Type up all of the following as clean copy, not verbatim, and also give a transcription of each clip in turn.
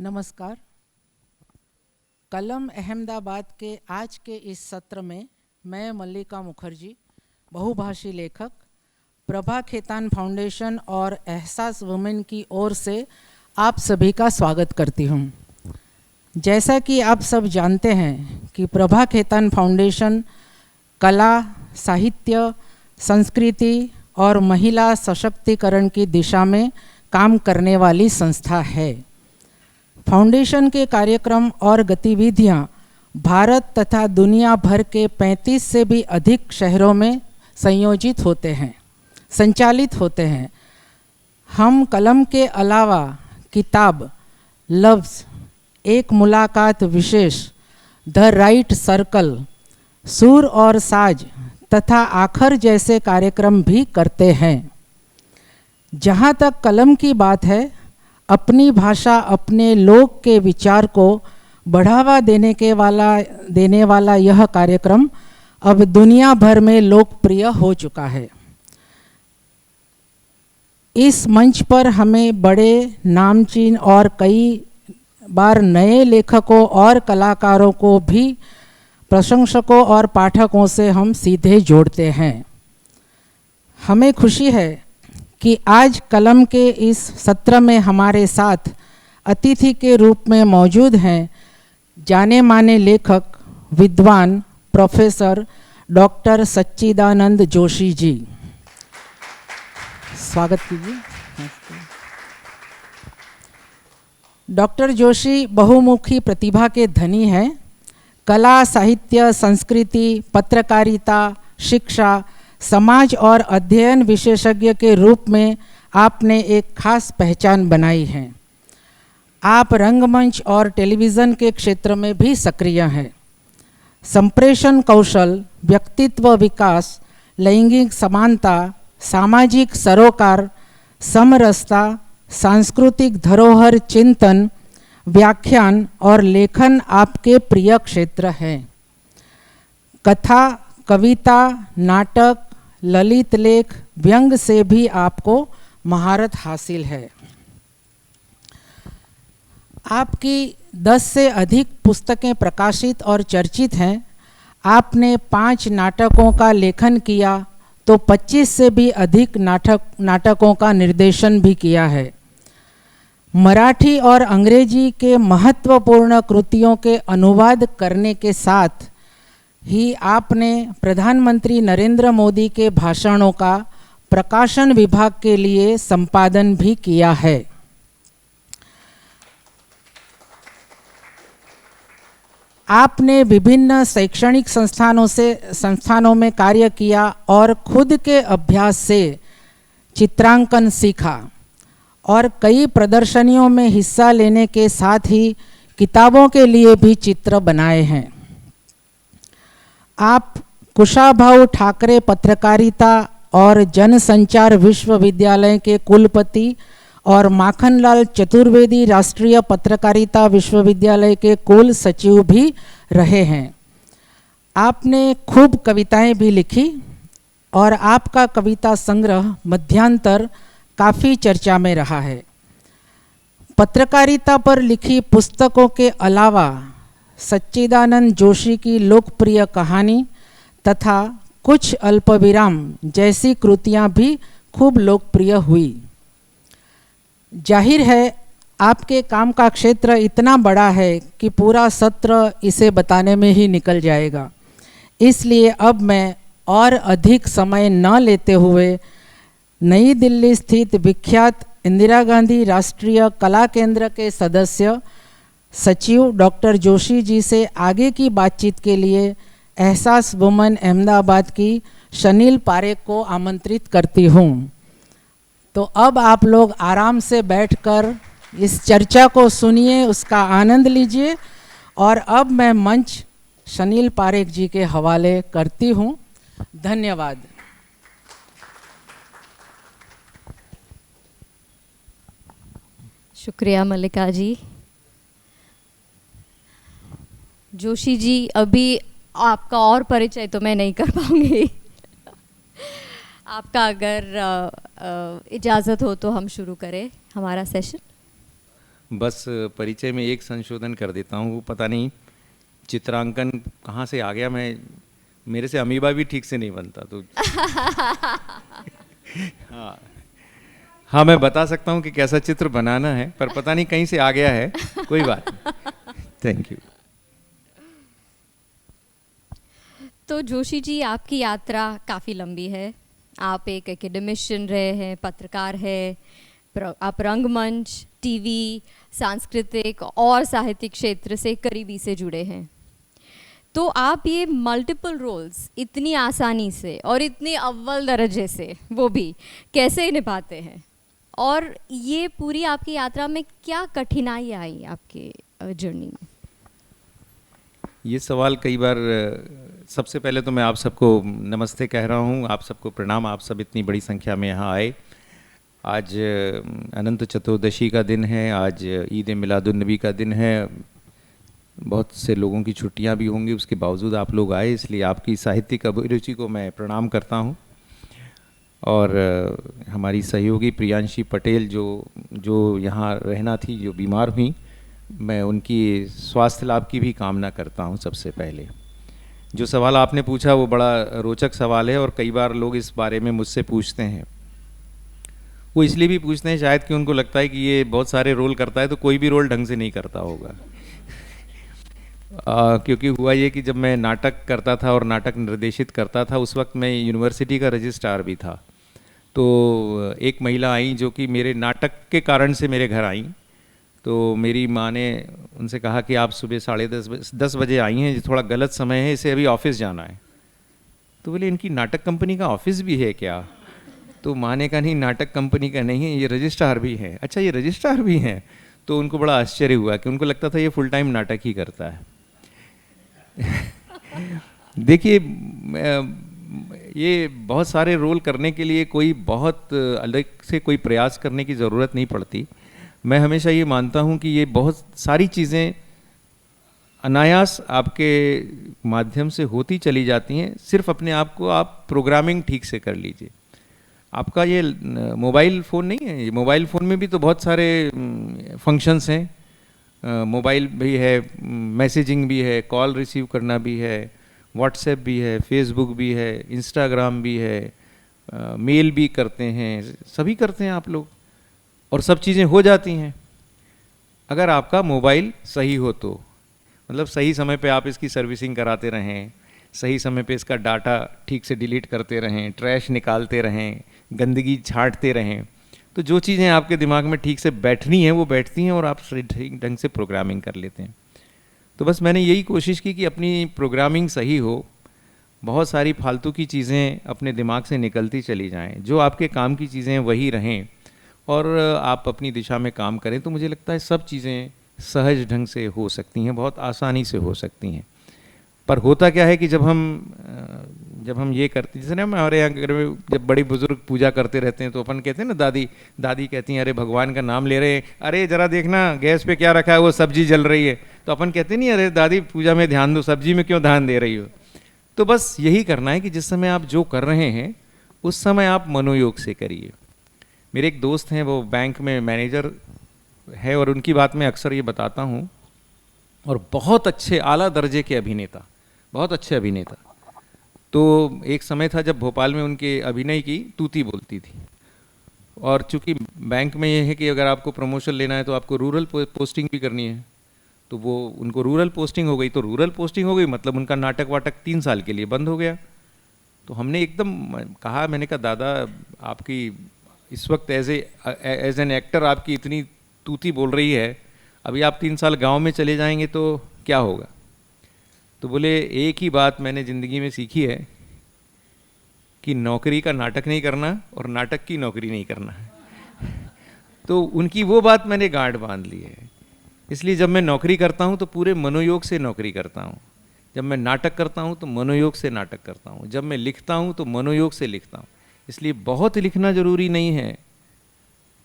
नमस्कार। कलम अहमदाबाद के आज के इस सत्र में मैं मल्लिका मुखर्जी, बहुभाषी लेखक, प्रभा खेतान फाउंडेशन और एहसास वुमेन की ओर से आप सभी का स्वागत करती हूँ। जैसा कि आप सब जानते हैं कि प्रभा खेतान फाउंडेशन कला, साहित्य, संस्कृति और महिला सशक्तिकरण की दिशा में काम करने वाली संस्था है। फाउंडेशन के कार्यक्रम और गतिविधियां भारत तथा दुनिया भर के 35 से भी अधिक शहरों में संचालित होते हैं। हम कलम के अलावा किताब, लफ्ज़, एक मुलाकात विशेष, द राइट सर्कल, सुर और साज तथा आखर जैसे कार्यक्रम भी करते हैं। जहाँ तक कलम की बात है, अपनी भाषा, अपने लोग के विचार को बढ़ावा देने वाला यह कार्यक्रम अब दुनिया भर में लोकप्रिय हो चुका है। इस मंच पर हमें बड़े नामचीन और कई बार नए लेखकों और कलाकारों को भी प्रशंसकों और पाठकों से हम सीधे जोड़ते हैं। हमें खुशी है कि आज कलम के इस सत्र में हमारे साथ अतिथि के रूप में मौजूद हैं जाने माने लेखक, विद्वान, प्रोफेसर डॉक्टर सच्चिदानंद जोशी जी। स्वागत कीजिए। डॉक्टर जोशी बहुमुखी प्रतिभा के धनी हैं। कला, साहित्य, संस्कृति, पत्रकारिता, शिक्षा, समाज और अध्ययन विशेषज्ञ के रूप में आपने एक खास पहचान बनाई है। आप रंगमंच और टेलीविज़न के क्षेत्र में भी सक्रिय हैं। संप्रेषण कौशल, व्यक्तित्व विकास, लैंगिक समानता, सामाजिक सरोकार, समरसता, सांस्कृतिक धरोहर चिंतन, व्याख्यान और लेखन आपके प्रिय क्षेत्र हैं। कथा, कविता, नाटक, ललित लेख, व्यंग से भी आपको महारत हासिल है। आपकी 10 से अधिक पुस्तकें प्रकाशित और चर्चित हैं। आपने 5 नाटकों का लेखन किया तो 25 से भी अधिक नाटकों का निर्देशन भी किया है। मराठी और अंग्रेजी के महत्वपूर्ण कृतियों के अनुवाद करने के साथ ही आपने प्रधानमंत्री नरेंद्र मोदी के भाषणों का प्रकाशन विभाग के लिए संपादन भी किया है। आपने विभिन्न शैक्षणिक संस्थानों में कार्य किया और खुद के अभ्यास से चित्रांकन सीखा और कई प्रदर्शनियों में हिस्सा लेने के साथ ही किताबों के लिए भी चित्र बनाए हैं। आप कुशाभाऊ ठाकरे पत्रकारिता और जनसंचार विश्वविद्यालय के कुलपति और माखनलाल चतुर्वेदी राष्ट्रीय पत्रकारिता विश्वविद्यालय के कुल सचिव भी रहे हैं। आपने खूब कविताएं भी लिखी और आपका कविता संग्रह मध्यांतर काफ़ी चर्चा में रहा है। पत्रकारिता पर लिखी पुस्तकों के अलावा सच्चिदानंद जोशी की लोकप्रिय कहानी तथा कुछ अल्पविराम जैसी कृतियां भी खूब लोकप्रिय हुई। जाहिर है आपके काम का क्षेत्र इतना बड़ा है कि पूरा सत्र इसे बताने में ही निकल जाएगा। इसलिए अब मैं और अधिक समय न लेते हुए नई दिल्ली स्थित विख्यात इंदिरा गांधी राष्ट्रीय कला केंद्र के सदस्य सचिव डॉक्टर जोशी जी से आगे की बातचीत के लिए एहसास वुमेन अहमदाबाद की शनील पारेख को आमंत्रित करती हूँ। तो अब आप लोग आराम से बैठकर इस चर्चा को सुनिए, उसका आनंद लीजिए। और अब मैं मंच शनील पारेख जी के हवाले करती हूँ। धन्यवाद। शुक्रिया मल्लिका जी। जोशी जी, अभी आपका और परिचय तो मैं नहीं कर पाऊंगी। आपका अगर इजाज़त हो तो हम शुरू करें हमारा सेशन। बस परिचय में एक संशोधन कर देता हूँ, वो पता नहीं चित्रांकन कहाँ से आ गया, मेरे से अमीबा भी ठीक से नहीं बनता तो हाँ हाँ, मैं बता सकता हूँ कि कैसा चित्र बनाना है, पर पता नहीं कहीं से आ गया है, कोई बात नहीं। Thank you. तो जोशी जी, आपकी यात्रा काफ़ी लंबी है। आप एक एकेडमिशियन रहे हैं, पत्रकार है, आप रंगमंच, टीवी, सांस्कृतिक और साहित्यिक क्षेत्र से करीबी से जुड़े हैं। तो आप ये मल्टीपल रोल्स इतनी आसानी से और इतनी अव्वल दर्जे से वो भी कैसे निभाते हैं? और ये पूरी आपकी यात्रा में क्या कठिनाई आई आपके जर्नी में? ये सवाल कई बार, सबसे पहले तो मैं आप सबको नमस्ते कह रहा हूँ, आप सबको प्रणाम, आप सब इतनी बड़ी संख्या में यहाँ आए। आज अनंत चतुर्दशी का दिन है, आज ईद मिलादुन्नबी का दिन है, बहुत से लोगों की छुट्टियाँ भी होंगी, उसके बावजूद आप लोग आए, इसलिए आपकी साहित्यिक अभिरुचि को मैं प्रणाम करता हूँ। और हमारी सहयोगी प्रियांशी पटेल जो यहाँ रहना थी, जो बीमार हुई, मैं उनकी स्वास्थ्य लाभ की भी कामना करता हूँ। सबसे पहले जो सवाल आपने पूछा वो बड़ा रोचक सवाल है, और कई बार लोग इस बारे में मुझसे पूछते हैं। वो इसलिए भी पूछते हैं शायद कि उनको लगता है कि ये बहुत सारे रोल करता है तो कोई भी रोल ढंग से नहीं करता होगा। क्योंकि हुआ ये कि जब मैं नाटक करता था और नाटक निर्देशित करता था, उस वक्त मैं यूनिवर्सिटी का रजिस्ट्रार भी था। तो एक महिला आई जो कि मेरे नाटक के कारण से मेरे घर आई। तो मेरी माँ ने उनसे कहा कि आप सुबह 10:30 बजे आई हैं, ये थोड़ा गलत समय है, इसे अभी ऑफिस जाना है। तो बोले इनकी नाटक कंपनी का ऑफिस भी है क्या? तो माँ ने कहा नहीं, नाटक कंपनी का नहीं है, ये रजिस्ट्रार भी है। अच्छा, ये रजिस्ट्रार भी हैं? तो उनको बड़ा आश्चर्य हुआ कि उनको लगता था ये फुल टाइम नाटक ही करता है। देखिए, ये बहुत सारे रोल करने के लिए कोई बहुत अलग से कोई प्रयास करने की ज़रूरत नहीं पड़ती। मैं हमेशा ये मानता हूँ कि ये बहुत सारी चीज़ें अनायास आपके माध्यम से होती चली जाती हैं। सिर्फ अपने आप को आप प्रोग्रामिंग ठीक से कर लीजिए। आपका ये मोबाइल फ़ोन नहीं है, ये मोबाइल फ़ोन में भी तो बहुत सारे फंक्शंस हैं। मोबाइल भी है, मैसेजिंग भी है, कॉल रिसीव करना भी है, व्हाट्सएप भी है, फेसबुक भी है, इंस्टाग्राम भी है, मेल भी करते हैं, सभी करते हैं आप लोग, और सब चीज़ें हो जाती हैं अगर आपका मोबाइल सही हो तो। मतलब सही समय पे आप इसकी सर्विसिंग कराते रहें, सही समय पे इसका डाटा ठीक से डिलीट करते रहें, ट्रैश निकालते रहें, गंदगी छांटते रहें, तो जो चीज़ें आपके दिमाग में ठीक से बैठनी हैं वो बैठती हैं और आप ठीक ढंग से प्रोग्रामिंग कर लेते हैं। तो बस मैंने यही कोशिश की कि अपनी प्रोग्रामिंग सही हो, बहुत सारी फालतू की चीज़ें अपने दिमाग से निकलती चली जाएं, जो आपके काम की चीज़ें वही रहें और आप अपनी दिशा में काम करें। तो मुझे लगता है सब चीज़ें सहज ढंग से हो सकती हैं, बहुत आसानी से हो सकती हैं। पर होता क्या है कि जब हम ये करते, जैसे ना हमारे यहाँ घर में जब बड़े बुजुर्ग पूजा करते रहते हैं तो अपन कहते हैं ना, दादी कहती हैं अरे भगवान का नाम ले रहे हैं, अरे ज़रा देखना गैस पे क्या रखा है, वो सब्जी जल रही है। तो अपन कहते नहीं अरे दादी पूजा में ध्यान दो, सब्जी में क्यों ध्यान दे रही हो। तो बस यही करना है कि जिस समय आप जो कर रहे हैं उस समय आप मनोयोग से करिए। मेरे एक दोस्त हैं, वो बैंक में मैनेजर है, और उनकी बात मैं अक्सर ये बताता हूँ, और बहुत अच्छे आला दर्जे के अभिनेता, बहुत अच्छे अभिनेता। तो एक समय था जब भोपाल में उनके अभिनय की तूती बोलती थी, और चूंकि बैंक में ये है कि अगर आपको प्रमोशन लेना है तो आपको रूरल पोस्टिंग भी करनी है, तो वो उनको रूरल पोस्टिंग हो गई। तो रूरल पोस्टिंग हो गई मतलब उनका नाटक वाटक 3 साल के लिए बंद हो गया। तो हमने एकदम कहा, मैंने कहा दादा आपकी इस वक्त एज एन एक्टर आपकी इतनी तूती बोल रही है, अभी आप 3 साल गांव में चले जाएंगे तो क्या होगा। तो बोले एक ही बात मैंने ज़िंदगी में सीखी है कि नौकरी का नाटक नहीं करना और नाटक की नौकरी नहीं करना। तो उनकी वो बात मैंने गांठ बांध ली है। इसलिए जब मैं नौकरी करता हूँ तो पूरे मनोयोग से नौकरी करता हूँ, जब मैं नाटक करता हूँ तो मनोयोग से नाटक करता हूँ, जब मैं लिखता हूँ तो मनोयोग से लिखता हूँ। इसलिए बहुत लिखना ज़रूरी नहीं है,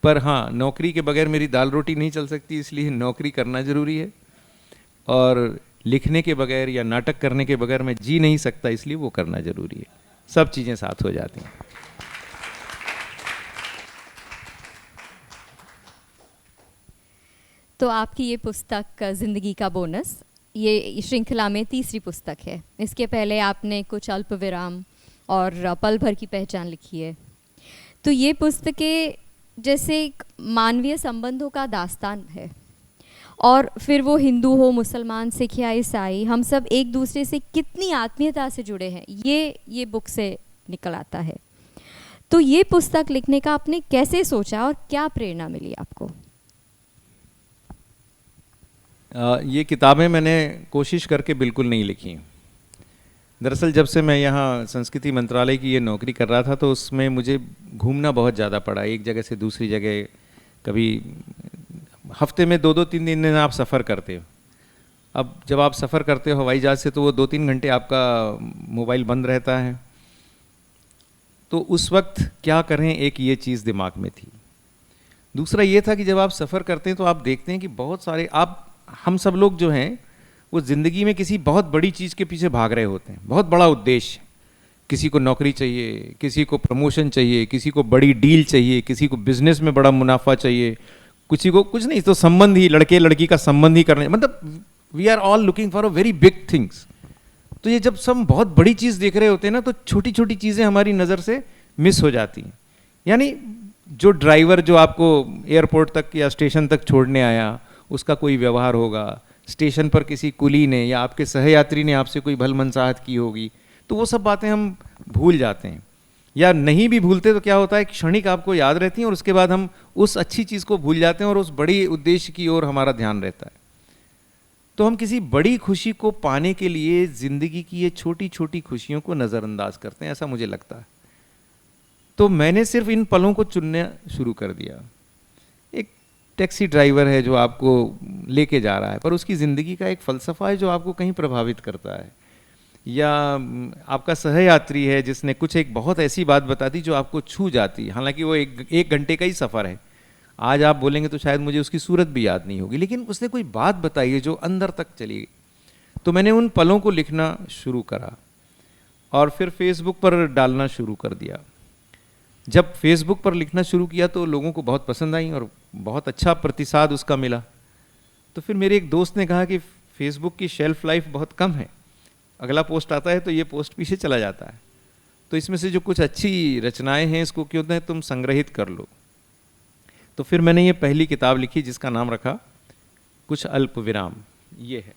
पर हाँ नौकरी के बगैर मेरी दाल रोटी नहीं चल सकती, इसलिए नौकरी करना ज़रूरी है। और लिखने के बगैर या नाटक करने के बगैर मैं जी नहीं सकता, इसलिए वो करना ज़रूरी है। सब चीज़ें साथ हो जाती हैं। तो आपकी ये पुस्तक ज़िंदगी का बोनस, ये श्रृंखला में तीसरी पुस्तक है। इसके पहले आपने कुछ अल्प विराम और पल भर की पहचान लिखी है। तो ये पुस्तकें जैसे एक मानवीय संबंधों का दास्तान है, और फिर वो हिंदू हो, मुसलमान, सिख या ईसाई, हम सब एक दूसरे से कितनी आत्मीयता से जुड़े हैं, ये बुक से निकल आता है। तो ये पुस्तक लिखने का आपने कैसे सोचा और क्या प्रेरणा मिली आपको? ये किताबें मैंने कोशिश करके बिल्कुल नहीं लिखी। दरअसल जब से मैं यहाँ संस्कृति मंत्रालय की ये नौकरी कर रहा था तो उसमें मुझे घूमना बहुत ज़्यादा पड़ा, एक जगह से दूसरी जगह। कभी हफ्ते में 2-3 दिन आप सफ़र करते हो। अब जब आप सफ़र करते हो हवाई जहाज़ से तो वो 2-3 घंटे आपका मोबाइल बंद रहता है। तो उस वक्त क्या करें, एक ये चीज़ दिमाग में थी। दूसरा ये था कि जब आप सफ़र करते हैं तो आप देखते हैं कि बहुत सारे हम सब लोग जो हैं वो ज़िंदगी में किसी बहुत बड़ी चीज़ के पीछे भाग रहे होते हैं, बहुत बड़ा उद्देश्य। किसी को नौकरी चाहिए, किसी को प्रमोशन चाहिए, किसी को बड़ी डील चाहिए, किसी को बिजनेस में बड़ा मुनाफा चाहिए, किसी को कुछ नहीं तो संबंध ही, लड़के लड़की का संबंध ही करने, मतलब we are all looking for a very big things. तो ये जब सब बहुत बड़ी चीज़ देख रहे होते हैं ना तो छोटी छोटी चीज़ें हमारी नज़र से मिस हो जाती हैं। यानी जो ड्राइवर जो आपको एयरपोर्ट तक या स्टेशन तक छोड़ने आया उसका कोई व्यवहार होगा, स्टेशन पर किसी कुली ने या आपके सहयात्री ने आपसे कोई भलमनसाहत की होगी, तो वो सब बातें हम भूल जाते हैं। या नहीं भी भूलते तो क्या होता है, क्षणिक आपको याद रहती हैं और उसके बाद हम उस अच्छी चीज़ को भूल जाते हैं और उस बड़ी उद्देश्य की ओर हमारा ध्यान रहता है। तो हम किसी बड़ी खुशी को पाने के लिए ज़िंदगी की ये छोटी छोटी खुशियों को नज़रअंदाज करते हैं, ऐसा मुझे लगता है। तो मैंने सिर्फ इन पलों को चुनना शुरू कर दिया। एक टैक्सी ड्राइवर है जो आपको लेके जा रहा है, पर उसकी ज़िंदगी का एक फ़लसफ़ा है जो आपको कहीं प्रभावित करता है। या आपका सहयात्री है जिसने कुछ एक बहुत ऐसी बात बता दी जो आपको छू जाती है, हालांकि वो एक घंटे का ही सफ़र है। आज आप बोलेंगे तो शायद मुझे उसकी सूरत भी याद नहीं होगी, लेकिन उसने कोई बात बताई है जो अंदर तक चली गई। तो मैंने उन पलों को लिखना शुरू करा और फिर फेसबुक पर डालना शुरू कर दिया। जब फेसबुक पर लिखना शुरू किया तो लोगों को बहुत पसंद आई और बहुत अच्छा प्रतिसाद उसका मिला। तो फिर मेरे एक दोस्त ने कहा कि फेसबुक की शेल्फ लाइफ बहुत कम है, अगला पोस्ट आता है तो ये पोस्ट पीछे चला जाता है, तो इसमें से जो कुछ अच्छी रचनाएं हैं इसको क्यों ना तुम संग्रहित कर लो। तो फिर मैंने ये पहली किताब लिखी जिसका नाम रखा कुछ अल्प विराम। ये है,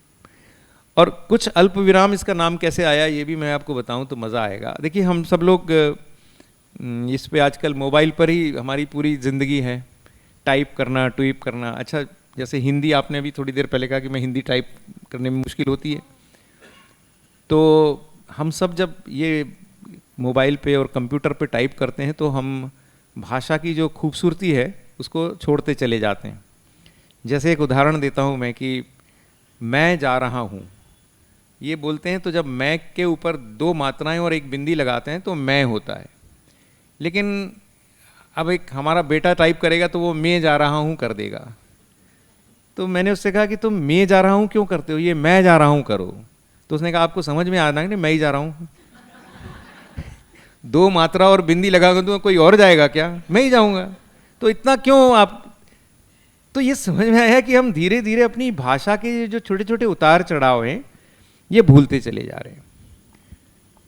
और कुछ अल्प विराम इसका नाम कैसे आया ये भी मैं आपको बताऊं तो मज़ा आएगा। देखिए हम सब लोग इस पे आजकल मोबाइल पर ही हमारी पूरी ज़िंदगी है, टाइप करना, ट्वीट करना। अच्छा, जैसे हिंदी आपने अभी थोड़ी देर पहले कहा कि मैं हिंदी टाइप करने में मुश्किल होती है, तो हम सब जब ये मोबाइल पे और कंप्यूटर पे टाइप करते हैं तो हम भाषा की जो खूबसूरती है उसको छोड़ते चले जाते हैं। जैसे एक उदाहरण देता हूँ मैं कि मैं जा रहा हूँ ये बोलते हैं तो जब मैं के ऊपर 2 मात्राएं और एक बिंदी लगाते हैं तो मैं होता है। लेकिन अब एक हमारा बेटा टाइप करेगा तो वो मैं जा रहा हूँ कर देगा। तो मैंने उससे कहा कि तुम मैं जा रहा हूँ क्यों करते हो, ये मैं जा रहा हूँ करो। तो उसने कहा आपको समझ में आना नहीं, मैं ही जा रहा हूँ। 2 मात्रा और बिंदी लगा तो कोई और जाएगा क्या, मैं ही जाऊँगा। तो इतना क्यों आप। तो ये समझ में आया कि हम धीरे धीरे अपनी भाषा के जो छोटे छोटे उतार चढ़ाव हैं ये भूलते चले जा रहे हैं।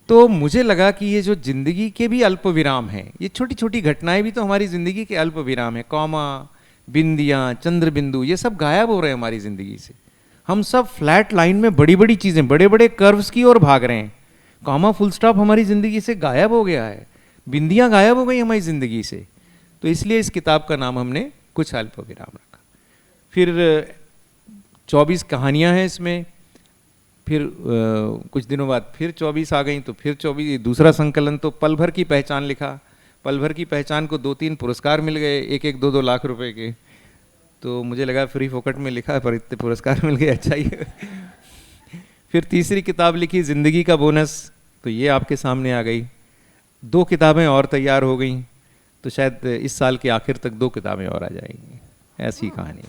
तो मुझे लगा कि ये जो जिंदगी के भी अल्प विराम हैं, ये छोटी छोटी घटनाएं भी तो हमारी जिंदगी के अल्प विराम है। कॉमा, बिंदियाँ, चंद्र बिंदु, ये सब गायब हो रहे हैं हमारी जिंदगी से। हम सब फ्लैट लाइन में बड़ी बड़ी चीज़ें, बड़े बड़े कर्व्स की ओर भाग रहे हैं। कॉमा, फुल स्टॉप हमारी ज़िंदगी से गायब हो गया है, बिंदियाँ गायब हो गई हमारी ज़िंदगी से। तो इसलिए इस किताब का नाम हमने कुछ अल्प विराम रखा। फिर 24 कहानियाँ हैं इसमें। फिर कुछ दिनों बाद फिर 24 आ गई, तो फिर 24 दूसरा संकलन। तो पल भर की पहचान लिखा। पल भर की पहचान को 2-3 पुरस्कार मिल गए, 1-1, 2-2 लाख रुपए के। तो मुझे लगा फ्री फोकट में लिखा पर इतने पुरस्कार मिल गए, अच्छा ही। फिर तीसरी किताब लिखी जिंदगी का बोनस, तो ये आपके सामने आ गई। 2 किताबें और तैयार हो गई, तो शायद इस साल के आखिर तक 2 किताबें और आ जाएंगी। ऐसी कहानी।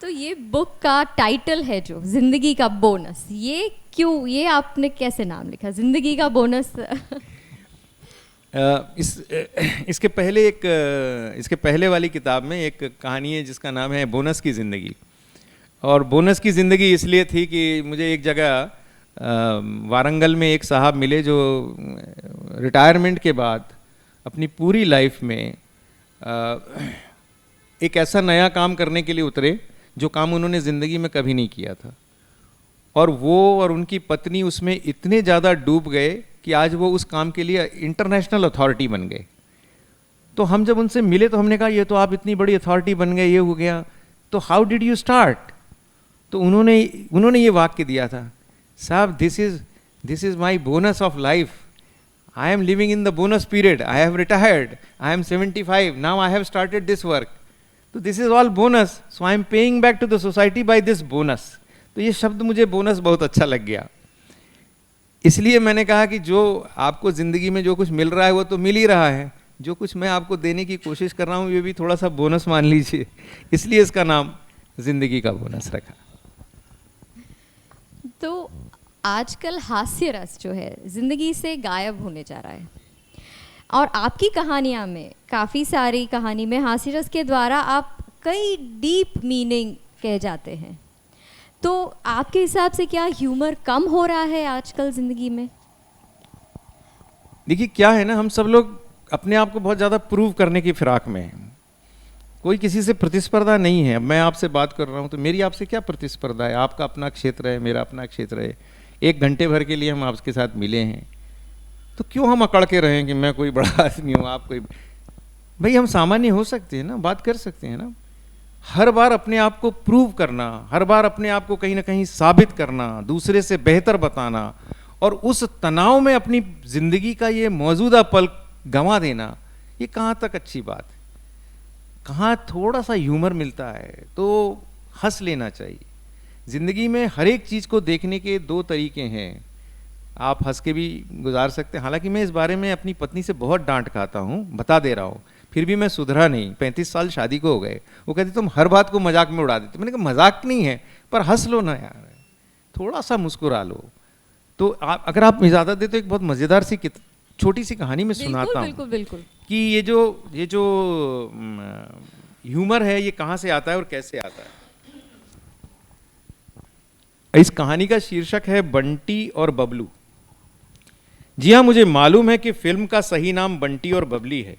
तो ये बुक का टाइटल है जो जिंदगी का बोनस, ये क्यों, ये आपने कैसे नाम लिखा जिंदगी का बोनस? इसके पहले वाली किताब में एक कहानी है जिसका नाम है बोनस की ज़िंदगी। और बोनस की ज़िंदगी इसलिए थी कि मुझे एक जगह वारंगल में एक साहब मिले जो रिटायरमेंट के बाद अपनी पूरी लाइफ में एक ऐसा नया काम करने के लिए उतरे जो काम उन्होंने ज़िंदगी में कभी नहीं किया था, और वो और उनकी पत्नी उसमें इतने ज़्यादा डूब गए कि आज वो उस काम के लिए इंटरनेशनल अथॉरिटी बन गए। तो हम जब उनसे मिले तो हमने कहा ये तो आप इतनी बड़ी अथॉरिटी बन गए, ये हो गया, तो हाउ डिड यू स्टार्ट? तो उन्होंने ये वाक्य दिया था, साहब this is my bonus of life, I am living in the bonus period, I have retired, I am 75, now I have started this work, तो this is all bonus, so I am paying back to the society by this bonus. तो ये शब्द मुझे bonus बहुत अच्छा लग गया, इसलिए मैंने कहा कि जो आपको ज़िंदगी में जो कुछ मिल रहा है वो तो मिल ही रहा है, जो कुछ मैं आपको देने की कोशिश कर रहा हूँ ये भी थोड़ा सा बोनस मान लीजिए, इसलिए इसका नाम ज़िंदगी का बोनस रखा। तो आजकल हास्य रस जो है ज़िंदगी से गायब होने जा रहा है, और आपकी कहानियाँ में काफ़ी सारी कहानी में हास्य रस के द्वारा आप कई डीप मीनिंग कह जाते हैं। तो आपके हिसाब से क्या ह्यूमर कम हो रहा है आजकल ज़िंदगी में? देखिए क्या है ना, हम सब लोग अपने आप को बहुत ज़्यादा प्रूव करने की फिराक में हैं, कोई किसी से प्रतिस्पर्धा नहीं है। मैं आपसे बात कर रहा हूँ तो मेरी आपसे क्या प्रतिस्पर्धा है? आपका अपना क्षेत्र है, मेरा अपना क्षेत्र है, 1 घंटे भर के लिए हम आपके साथ मिले हैं, तो क्यों हम अकड़ के रहें कि मैं कोई बड़ा आदमी हूँ, आप कोई। भाई हम सामान्य हो सकते हैं ना, बात कर सकते हैं ना। हर बार अपने आप को प्रूव करना, हर बार अपने आप को कहीं ना कहीं साबित करना, दूसरे से बेहतर बताना, और उस तनाव में अपनी ज़िंदगी का ये मौजूदा पल गंवा देना, ये कहाँ तक अच्छी बात है? कहाँ थोड़ा सा ह्यूमर मिलता है तो हंस लेना चाहिए। ज़िंदगी में हर एक चीज़ को देखने के 2 तरीके हैं, आप हंस के भी गुजार सकते हैं। हालांकि मैं इस बारे में अपनी पत्नी से बहुत डांट खाता हूँ, बता दे रहा हूँ, फिर भी मैं सुधरा नहीं। 35 साल शादी को हो गए, वो कहती तुम हर बात को मजाक में उड़ा देते। मैंने कहा मजाक नहीं है, पर हंस लो ना यार, थोड़ा सा मुस्कुरा लो। तो अगर आप इजाज़त दे तो एक बहुत मज़ेदार सी छोटी सी कहानी में सुनाता हूँ। बिल्कुल बिल्कुल कि ये जो ह्यूमर है ये कहाँ से आता है और कैसे आता है। इस कहानी का शीर्षक है बंटी और बबलू। जी हाँ, मुझे मालूम है कि फिल्म का सही नाम बंटी और बबली है,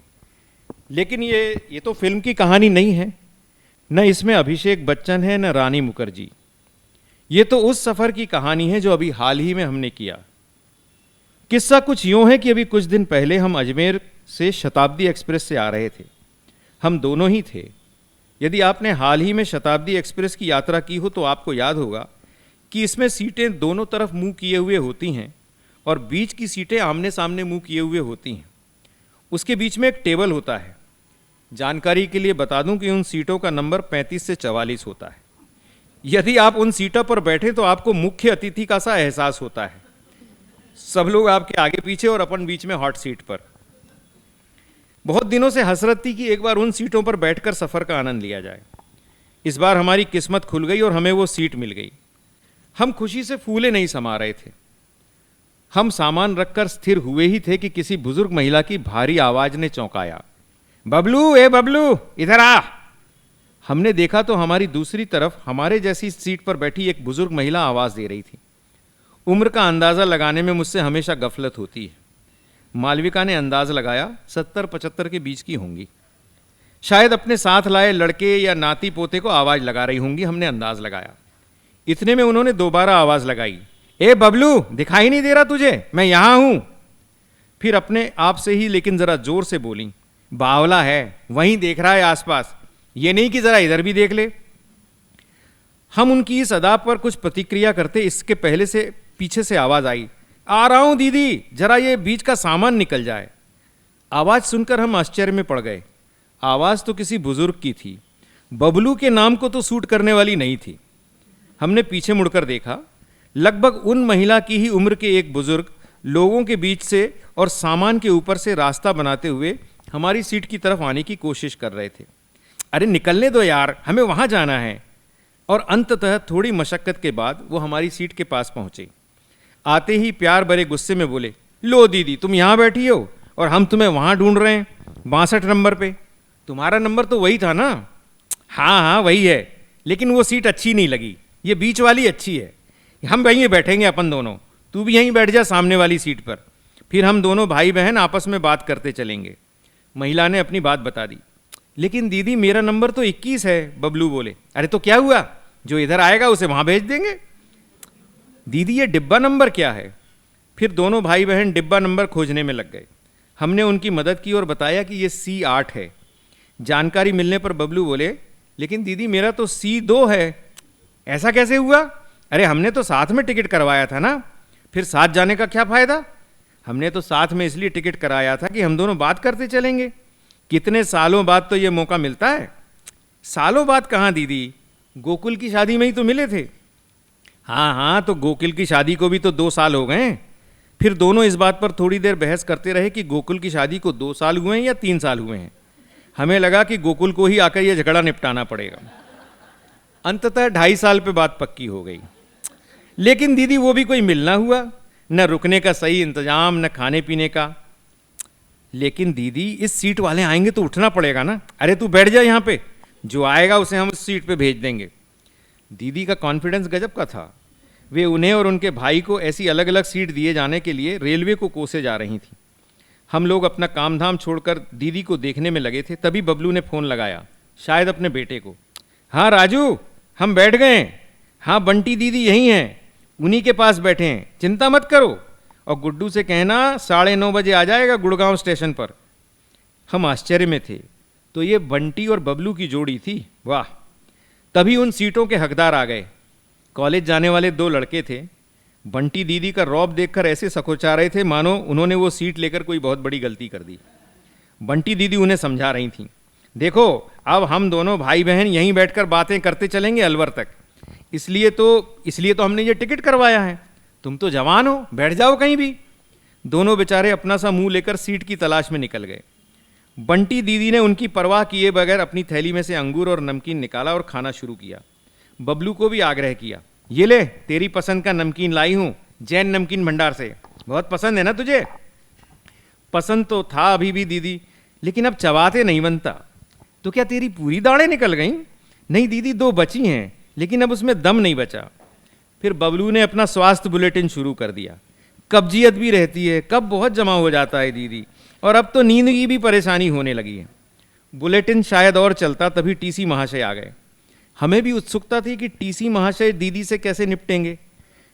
लेकिन ये तो फिल्म की कहानी नहीं है, न इसमें अभिषेक बच्चन है न रानी मुखर्जी। ये तो उस सफ़र की कहानी है जो अभी हाल ही में हमने किया। किस्सा कुछ यूँ है कि अभी कुछ दिन पहले हम अजमेर से शताब्दी एक्सप्रेस से आ रहे थे। हम दोनों ही थे। यदि आपने हाल ही में शताब्दी एक्सप्रेस की यात्रा की हो तो आपको याद होगा कि इसमें सीटें दोनों तरफ मुंह किए हुए होती हैं और बीच की सीटें आमने सामने मुंह किए हुए होती हैं। उसके बीच में एक टेबल होता है। जानकारी के लिए बता दूं कि उन सीटों का नंबर 35 से 44 होता है। यदि आप उन सीटों पर बैठे तो आपको मुख्य अतिथि का सा एहसास होता है। सब लोग आपके आगे पीछे और अपन बीच में हॉट सीट पर। बहुत दिनों से हसरत थी कि एक बार उन सीटों पर बैठकर सफ़र का आनंद लिया जाए। इस बार हमारी किस्मत खुल गई और हमें वो सीट मिल गई। हम खुशी से फूले नहीं समा रहे थे। हम सामान रखकर स्थिर हुए ही थे कि किसी बुजुर्ग महिला की भारी आवाज ने चौंकाया, बबलू, ए बबलू, इधर आ। हमने देखा तो हमारी दूसरी तरफ हमारे जैसी सीट पर बैठी एक बुजुर्ग महिला आवाज दे रही थी। उम्र का अंदाजा लगाने में मुझसे हमेशा गफलत होती है। मालविका ने अंदाज लगाया 70-75 के बीच की होंगी। शायद अपने साथ लाए लड़के या नाती पोते को आवाज लगा रही होंगी, हमने अंदाज लगाया। इतने में उन्होंने दोबारा आवाज लगाई, ए बबलू, दिखाई नहीं दे रहा तुझे, मैं यहां हूं। फिर अपने आप से ही लेकिन जरा जोर से बोली, बावला है, वहीं देख रहा है आसपास, ये नहीं कि जरा इधर भी देख ले। हम उनकी इस अदा पर कुछ प्रतिक्रिया करते इसके पहले से पीछे से आवाज आई, आ रहा हूं दीदी, जरा ये बीच का सामान निकल जाए। आवाज सुनकर हम आश्चर्य में पड़ गए। आवाज तो किसी बुजुर्ग की थी, बबलू के नाम को तो सूट करने वाली नहीं थी। हमने पीछे मुड़कर देखा, लगभग उन महिला की ही उम्र के एक बुजुर्ग लोगों के बीच से और सामान के ऊपर से रास्ता बनाते हुए हमारी सीट की तरफ आने की कोशिश कर रहे थे। अरे निकलने दो यार, हमें वहां जाना है। और अंततः थोड़ी मशक्कत के बाद वो हमारी सीट के पास पहुंचे। आते ही प्यार भरे गुस्से में बोले, लो दीदी, तुम यहां बैठी हो और हम तुम्हें वहाँ ढूंढ रहे हैं 62 नंबर पे। तुम्हारा नंबर तो वही था ना? हाँ हाँ वही है, लेकिन वो सीट अच्छी नहीं लगी, ये बीच वाली अच्छी है, हम वहीं बैठेंगे अपन दोनों, तू भी यहीं बैठ जा सामने वाली सीट पर, फिर हम दोनों भाई बहन आपस में बात करते चलेंगे। महिला ने अपनी बात बता दी। लेकिन दीदी मेरा नंबर तो 21 है, बबलू बोले। अरे तो क्या हुआ, जो इधर आएगा उसे वहाँ भेज देंगे। दीदी ये डिब्बा नंबर क्या है? फिर दोनों भाई बहन डिब्बा नंबर खोजने में लग गए। हमने उनकी मदद की और बताया कि ये C8 है। जानकारी मिलने पर बबलू बोले, लेकिन दीदी मेरा तो C2 है। ऐसा कैसे हुआ? अरे हमने तो साथ में टिकट करवाया था ना, फिर साथ जाने का क्या फ़ायदा? हमने तो साथ में इसलिए टिकट कराया था कि हम दोनों बात करते चलेंगे। कितने सालों बाद तो ये मौका मिलता है। सालों बाद कहाँ दीदी, गोकुल की शादी में ही तो मिले थे। हाँ हाँ, तो गोकुल की शादी को भी तो 2 साल हो गए। फिर दोनों इस बात पर थोड़ी देर बहस करते रहे कि गोकुल की शादी को 2 साल हुए हैं या 3 साल हुए हैं। हमें लगा कि गोकुल को ही आकर यह झगड़ा निपटाना पड़ेगा। अंततः 2.5 साल पे बात पक्की हो गई। लेकिन दीदी वो भी कोई मिलना हुआ, न रुकने का सही इंतजाम, न खाने पीने का। लेकिन दीदी इस सीट वाले आएंगे तो उठना पड़ेगा ना। अरे तू बैठ जा यहाँ पे, जो आएगा उसे हम उस सीट पे भेज देंगे। दीदी का कॉन्फिडेंस गजब का था। वे उन्हें और उनके भाई को ऐसी अलग अलग सीट दिए जाने के लिए रेलवे को कोसे जा रही थी। हम लोग अपना काम धाम छोड़कर दीदी को देखने में लगे थे। तभी बबलू ने फ़ोन लगाया, शायद अपने बेटे को। हाँ राजू, हम बैठ गए। हाँ बंटी दीदी यहीं हैं, उन्हीं के पास बैठे हैं, चिंता मत करो। और गुड्डू से कहना 9:30 बजे आ जाएगा गुड़गांव स्टेशन पर। हम आश्चर्य में थे, तो ये बंटी और बबलू की जोड़ी थी। वाह! तभी उन सीटों के हकदार आ गए। कॉलेज जाने वाले 2 लड़के थे। बंटी दीदी का रौब देखकर ऐसे सकोचा रहे थे मानो उन्होंने वो सीट लेकर कोई बहुत बड़ी गलती कर दी। बंटी दीदी उन्हें समझा रही थीं, देखो अब हम दोनों भाई बहन यहीं बैठकर बातें करते चलेंगे अलवर तक, इसलिए तो हमने ये टिकट करवाया है। तुम तो जवान हो, बैठ जाओ कहीं भी। दोनों बेचारे अपना सा मुंह लेकर सीट की तलाश में निकल गए। बंटी दीदी ने उनकी परवाह किए बगैर अपनी थैली में से अंगूर और नमकीन निकाला और खाना शुरू किया। बबलू को भी आग्रह किया, ये ले तेरी पसंद का नमकीन लाई हूँ, जैन नमकीन भंडार से, बहुत पसंद है ना तुझे? पसंद तो था अभी भी दीदी, लेकिन अब चबाते नहीं बनता। तो क्या तेरी पूरी दाढ़ें निकल गईं? नहीं दीदी, 2 बची हैं, लेकिन अब उसमें दम नहीं बचा। फिर बबलू ने अपना स्वास्थ्य बुलेटिन शुरू कर दिया। कब्जियत भी रहती है, कब बहुत जमा हो जाता है दीदी, और अब तो नींद की भी परेशानी होने लगी है। बुलेटिन शायद और चलता, तभी टीसी महाशय आ गए। हमें भी उत्सुकता थी कि टीसी महाशय दीदी से कैसे निपटेंगे,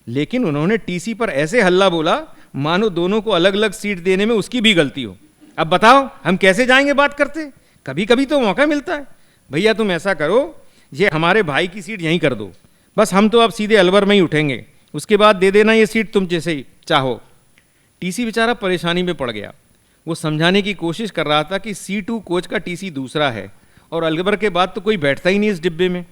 लेकिन उन्होंने टीसी पर ऐसे हल्ला बोला मानो दोनों को अलग अलग सीट देने में उसकी भी गलती हो। अब बताओ हम कैसे जाएंगे बात करते? कभी कभी तो मौका मिलता है। भैया तुम ऐसा करो, ये हमारे भाई की सीट यहीं कर दो, बस हम तो अब सीधे अलवर में ही उठेंगे, उसके बाद दे देना ये सीट तुम जैसे ही चाहो। टीसी बेचारा परेशानी में पड़ गया। वो समझाने की कोशिश कर रहा था कि C2 कोच का टीसी दूसरा है और अलवर के बाद तो कोई बैठता ही नहीं इस डिब्बे में।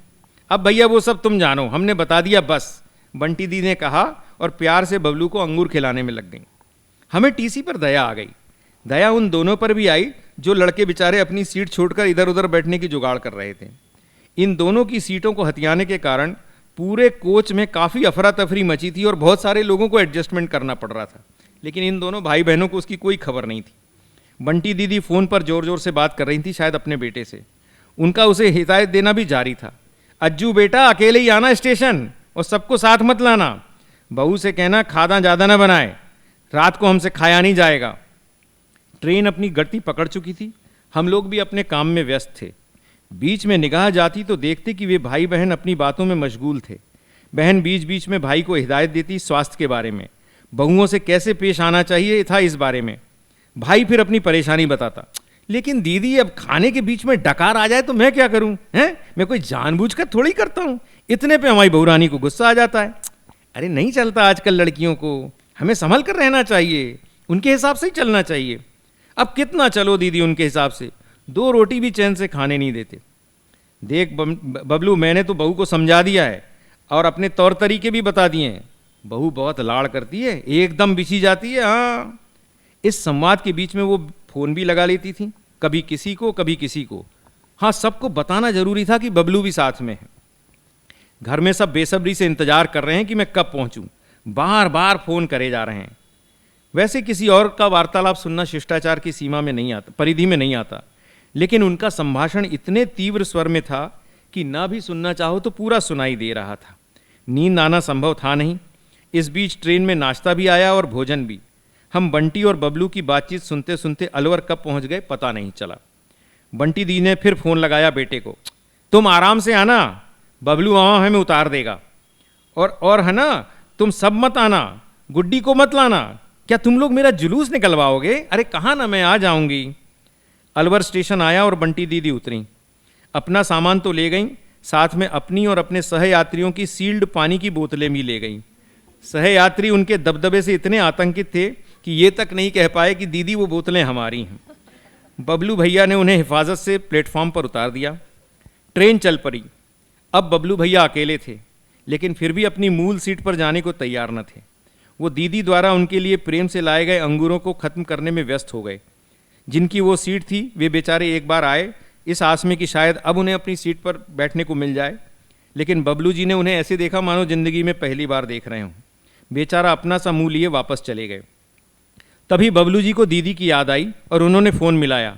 अब भैया वो सब तुम जानो, हमने बता दिया बस, बंटी दी ने कहा और प्यार से बबलू को अंगूर खिलाने में लग गई। हमें टीसी पर दया आ गई। दया उन दोनों पर भी आई जो लड़के बेचारे अपनी सीट छोड़कर इधर उधर बैठने की जुगाड़ कर रहे थे। इन दोनों की सीटों को हथियाने के कारण पूरे कोच में काफ़ी अफरा तफरी मची थी और बहुत सारे लोगों को एडजस्टमेंट करना पड़ रहा था, लेकिन इन दोनों भाई बहनों को उसकी कोई खबर नहीं थी। बंटी दीदी फ़ोन पर ज़ोर ज़ोर से बात कर रही थी, शायद अपने बेटे से। उनका उसे हिदायत देना भी जारी था, अज्जू बेटा अकेले ही आना स्टेशन और सबको साथ मत लाना। बहू से कहना खाना ज़्यादा ना बनाए, रात को हमसे खाया नहीं जाएगा। ट्रेन अपनी गति पकड़ चुकी थी। हम लोग भी अपने काम में व्यस्त थे। बीच में निगाह जाती तो देखते कि वे भाई बहन अपनी बातों में मशगूल थे। बहन बीच बीच में भाई को हिदायत देती स्वास्थ्य के बारे में, बहुओं से कैसे पेश आना चाहिए था इस बारे में। भाई फिर अपनी परेशानी बताता, लेकिन दीदी अब खाने के बीच में डकार आ जाए तो मैं क्या करूं? हैं, मैं कोई जानबूझकर थोड़ी करता हूं। इतने पे हमारी बहुरानी को गुस्सा आ जाता है। अरे नहीं चलता आजकल लड़कियों को, हमें संभल कर रहना चाहिए, उनके हिसाब से ही चलना चाहिए। अब कितना चलो दीदी उनके हिसाब से, 2 रोटी भी चैन से खाने नहीं देते। देख बबलू, मैंने तो बहू को समझा दिया है और अपने तौर तरीके भी बता दिए हैं। बहू बहुत लाड़ करती है, एकदम बिछी जाती है। हाँ, इस संवाद के बीच में वो फ़ोन भी लगा लेती थी, कभी किसी को कभी किसी को। हाँ, सबको बताना जरूरी था कि बबलू भी साथ में है। घर में सब बेसब्री से इंतजार कर रहे हैं कि मैं कब पहुंचूं। बार बार फ़ोन करे जा रहे हैं। वैसे किसी और का वार्तालाप सुनना शिष्टाचार की सीमा में नहीं आता, परिधि में नहीं आता, लेकिन उनका संभाषण इतने तीव्र स्वर में था कि ना भी सुनना चाहो तो पूरा सुनाई दे रहा था। नींद आना संभव था नहीं। इस बीच ट्रेन में नाश्ता भी आया और भोजन भी। हम बंटी और बबलू की बातचीत सुनते सुनते अलवर कब पहुंच गए पता नहीं चला। बंटी दी ने फिर फोन लगाया बेटे को, तुम आराम से आना, बबलू वहाँ हमें उतार देगा, और है ना, तुम सब मत आना, गुड्डी को मत लाना, क्या तुम लोग मेरा जुलूस निकलवाओगे? अरे कहाँ ना, मैं आ जाऊंगी। अलवर स्टेशन आया और बंटी दीदी उतरी। अपना सामान तो ले गई, साथ में अपनी और अपने सहयात्रियों की सील्ड पानी की बोतलें भी ले गई। सहयात्री उनके दबदबे से इतने आतंकित थे कि ये तक नहीं कह पाए कि दीदी वो बोतलें हमारी हैं। बबलू भैया ने उन्हें हिफाजत से प्लेटफॉर्म पर उतार दिया। ट्रेन चल पड़ी। अब बबलू भैया अकेले थे, लेकिन फिर भी अपनी मूल सीट पर जाने को तैयार न थे। वो दीदी द्वारा उनके लिए प्रेम से लाए गए अंगूरों को ख़त्म करने में व्यस्त हो गए। जिनकी वो सीट थी वे बेचारे एक बार आए इस आस में कि शायद अब उन्हें अपनी सीट पर बैठने को मिल जाए, लेकिन बबलू जी ने उन्हें ऐसे देखा मानो जिंदगी में पहली बार देख रहे हों। बेचारा अपना सा मुँह लिए वापस चले गए। तभी बबलू जी को दीदी की याद आई और उन्होंने फ़ोन मिलाया।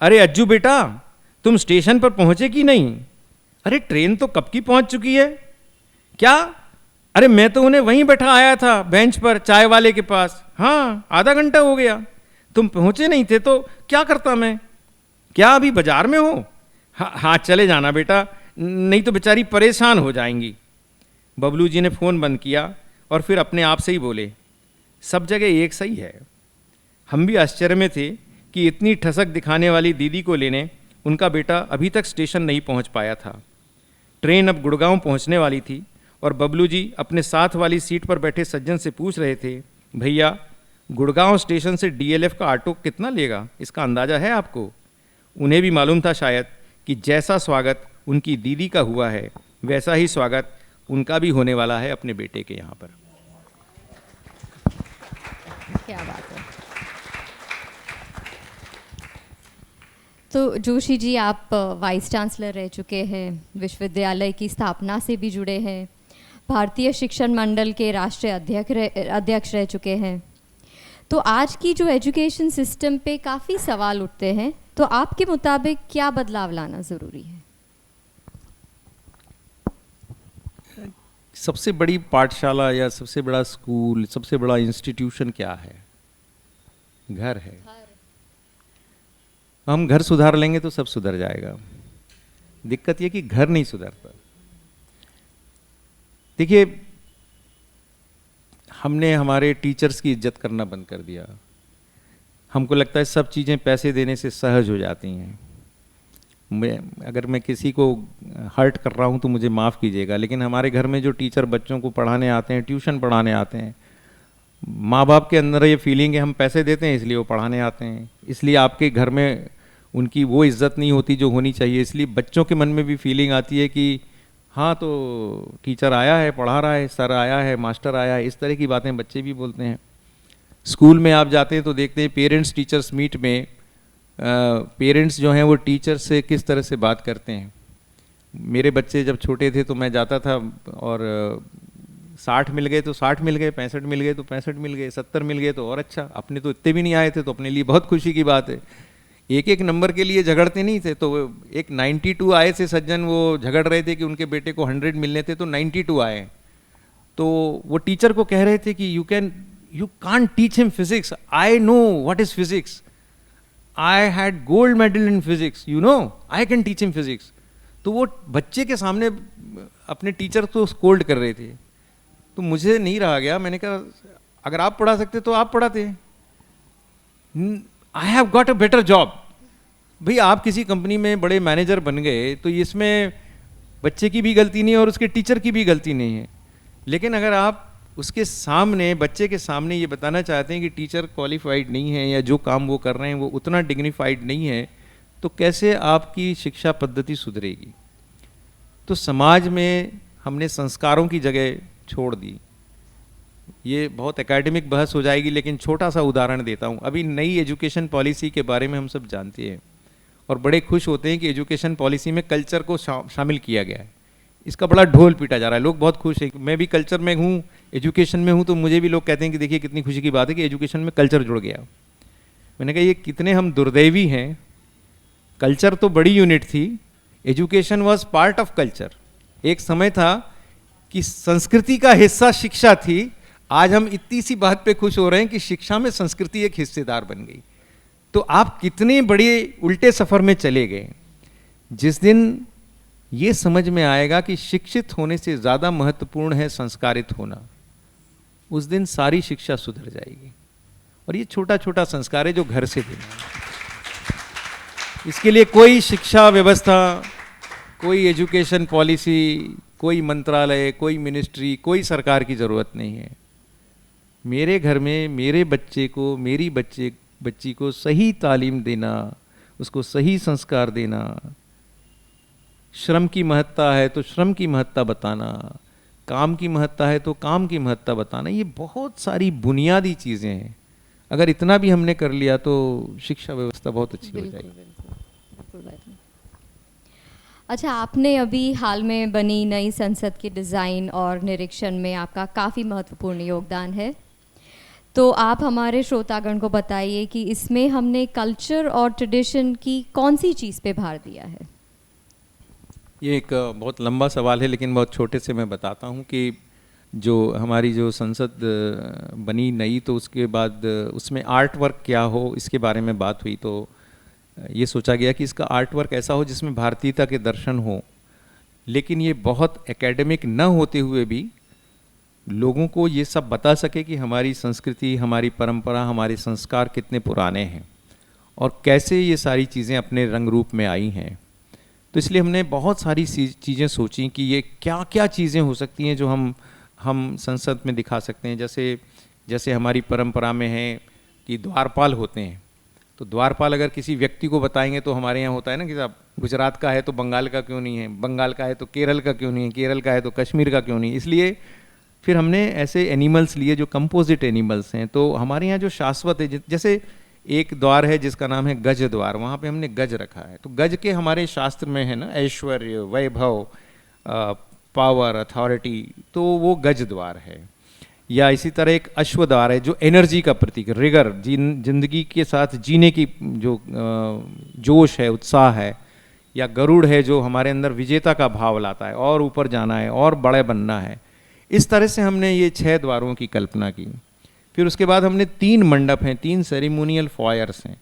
अरे अज्जू बेटा, तुम स्टेशन पर पहुँचे कि नहीं? अरे ट्रेन तो कब की पहुँच चुकी है। क्या? अरे मैं तो उन्हें वहीं बैठा आया था बेंच पर चाय वाले के पास। हाँ, आधा घंटा हो गया। तुम पहुँचे नहीं थे तो क्या करता मैं? क्या अभी बाजार में हो? हाँ चले जाना बेटा, नहीं तो बेचारी परेशान हो जाएंगी। बबलू जी ने फ़ोन बंद किया और फिर अपने आप से ही बोले, सब जगह एक सही है। हम भी आश्चर्य में थे कि इतनी ठसक दिखाने वाली दीदी को लेने उनका बेटा अभी तक स्टेशन नहीं पहुंच पाया था। ट्रेन अब गुड़गांव पहुंचने वाली थी और बबलू जी अपने साथ वाली सीट पर बैठे सज्जन से पूछ रहे थे, भैया गुड़गांव स्टेशन से डीएलएफ का ऑटो कितना लेगा, इसका अंदाज़ा है आपको? उन्हें भी मालूम था शायद कि जैसा स्वागत उनकी दीदी का हुआ है वैसा ही स्वागत उनका भी होने वाला है अपने बेटे के यहाँ पर। क्या बात है। तो जोशी जी, आप वाइस चांसलर रह चुके हैं, विश्वविद्यालय की स्थापना से भी जुड़े हैं, भारतीय शिक्षण मंडल के राष्ट्रीय अध्यक्ष रह चुके हैं। तो आज की जो एजुकेशन सिस्टम पे काफ़ी सवाल उठते हैं, तो आपके मुताबिक क्या बदलाव लाना ज़रूरी है? सबसे बड़ी पाठशाला या सबसे बड़ा स्कूल, सबसे बड़ा इंस्टीट्यूशन क्या है? घर है। हम घर सुधार लेंगे तो सब सुधर जाएगा। दिक्कत ये कि घर नहीं सुधरता। देखिए, हमने हमारे टीचर्स की इज्जत करना बंद कर दिया। हमको लगता है सब चीज़ें पैसे देने से सहज हो जाती हैं। अगर मैं किसी को हर्ट कर रहा हूँ तो मुझे माफ़ कीजिएगा, लेकिन हमारे घर में जो टीचर बच्चों को पढ़ाने आते हैं, ट्यूशन पढ़ाने आते हैं, माँ बाप के अंदर ये फीलिंग है हम पैसे देते हैं इसलिए वो पढ़ाने आते हैं, इसलिए आपके घर में उनकी वो इज्जत नहीं होती जो होनी चाहिए। इसलिए बच्चों के मन में भी फीलिंग आती है कि हाँ तो टीचर आया है, पढ़ा रहा है, सर आया है, मास्टर आया है, इस तरह की बातें बच्चे भी बोलते हैं। स्कूल में आप जाते हैं तो देखते हैं पेरेंट्स टीचर्स मीट में पेरेंट्स जो हैं वो टीचर से किस तरह से बात करते हैं। मेरे बच्चे जब छोटे थे तो मैं जाता था और 60 मिल गए तो 60 मिल गए, 65 मिल गए तो 65 मिल गए, 70 मिल गए तो और अच्छा। अपने तो इतने भी नहीं आए थे तो अपने लिए बहुत खुशी की बात है। एक एक नंबर के लिए झगड़ते नहीं थे। तो एक 92 आए थे सज्जन, वो झगड़ रहे थे कि उनके बेटे को 100 मिलने थे तो 92 आए। तो वो टीचर को कह रहे थे कि you can't teach him physics, I know what is physics, I had gold medal in physics, you know I can teach him physics. तो वो बच्चे के सामने अपने टीचर को स्कोल्ड कर रहे थे। तो मुझे नहीं रहा गया, मैंने कहा अगर आप पढ़ा सकते तो आप पढ़ाते। I have got a better job. भाई आप किसी कंपनी में बड़े मैनेजर बन गए तो इसमें बच्चे की भी गलती नहीं है और उसके टीचर की भी गलती नहीं है। लेकिन अगर आप उसके सामने, बच्चे के सामने ये बताना चाहते हैं कि टीचर क्वालिफाइड नहीं है या जो काम वो कर रहे हैं वो उतना डिग्निफाइड नहीं है, तो कैसे आपकी शिक्षा पद्धति सुधरेगी? तो समाज में हमने संस्कारों की जगह छोड़ दी। ये बहुत एकेडमिक बहस हो जाएगी, लेकिन छोटा सा उदाहरण देता हूँ। अभी नई एजुकेशन पॉलिसी के बारे में हम सब जानते हैं और बड़े खुश होते हैं कि एजुकेशन पॉलिसी में कल्चर को शामिल किया गया है। इसका बड़ा ढोल पीटा जा रहा है, लोग बहुत खुश हैं। मैं भी कल्चर में हूँ एजुकेशन में हूँ तो मुझे भी लोग कहते हैं कि देखिए कितनी खुशी की बात है कि एजुकेशन में कल्चर जुड़ गया। मैंने कहा ये कितने हम दुर्दैवी हैं, कल्चर तो बड़ी यूनिट थी, education was part of culture. एक समय था कि संस्कृति का हिस्सा शिक्षा थी, आज हम इतनी सी बात पे खुश हो रहे हैं कि शिक्षा में संस्कृति एक हिस्सेदार बन गई। तो आप कितने बड़े उल्टे सफर में चले गए। जिस दिन ये समझ में आएगा कि शिक्षित होने से ज़्यादा महत्वपूर्ण है संस्कारित होना, उस दिन सारी शिक्षा सुधर जाएगी। और ये छोटा छोटा संस्कार है जो घर से देना है। इसके लिए कोई शिक्षा व्यवस्था, कोई एजुकेशन पॉलिसी, कोई मंत्रालय, कोई मिनिस्ट्री, कोई सरकार की ज़रूरत नहीं है। मेरे घर में मेरे बच्चे को, मेरी बच्ची को सही तालीम देना, उसको सही संस्कार देना, श्रम की महत्ता है तो श्रम की महत्ता बताना, काम की महत्ता है तो काम की महत्ता बताना, ये बहुत सारी बुनियादी चीज़ें हैं। अगर इतना भी हमने कर लिया तो शिक्षा व्यवस्था बहुत अच्छी हो जाएगी। बिल्कुल। अच्छा, आपने अभी हाल में बनी नई संसद के डिज़ाइन और निरीक्षण में आपका काफ़ी महत्वपूर्ण योगदान है, तो आप हमारे श्रोतागण को बताइए कि इसमें हमने कल्चर और ट्रेडिशन की कौन सी चीज़ पे भार दिया है। ये एक बहुत लंबा सवाल है, लेकिन बहुत छोटे से मैं बताता हूँ कि जो हमारी जो संसद बनी नई, तो उसके बाद उसमें आर्ट वर्क क्या हो इसके बारे में बात हुई। तो ये सोचा गया कि इसका आर्ट वर्क ऐसा हो जिसमें भारतीयता के दर्शन हो, लेकिन ये बहुत एकेडमिक न होते हुए भी लोगों को ये सब बता सके कि हमारी संस्कृति, हमारी परंपरा, हमारे संस्कार कितने पुराने हैं और कैसे ये सारी चीज़ें अपने रंग रूप में आई हैं। तो इसलिए हमने बहुत सारी चीज़ें सोची कि ये क्या क्या चीज़ें हो सकती हैं जो हम संसद में दिखा सकते हैं। जैसे हमारी परंपरा में है कि द्वारपाल होते हैं, तो द्वारपाल अगर किसी व्यक्ति को बताएंगे तो हमारे यहाँ होता है ना कि साहब गुजरात का है तो बंगाल का क्यों नहीं है, बंगाल का है तो केरल का क्यों नहीं है, केरल का है तो कश्मीर का क्यों नहीं। इसलिए फिर हमने ऐसे एनिमल्स लिए जो कंपोजिट एनिमल्स हैं। तो हमारे यहाँ जो शाश्वत है, जैसे एक द्वार है जिसका नाम है गज द्वार, वहाँ पे हमने गज रखा है। तो गज के हमारे शास्त्र में है ना ऐश्वर्य, वैभव, पावर, अथॉरिटी, तो वो गज द्वार है। या इसी तरह एक अश्वद्वार है जो एनर्जी का प्रतीक, रिगर, जिंदगी के साथ जीने की जो जोश है, उत्साह है। या गरुड़ है जो हमारे अंदर विजेता का भाव लाता है, और ऊपर जाना है और बड़े बनना है। इस तरह से हमने ये 6 द्वारों की कल्पना की। फिर उसके बाद हमने 3 मंडप हैं, 3 सेरेमोनियल फॉयर्स हैं।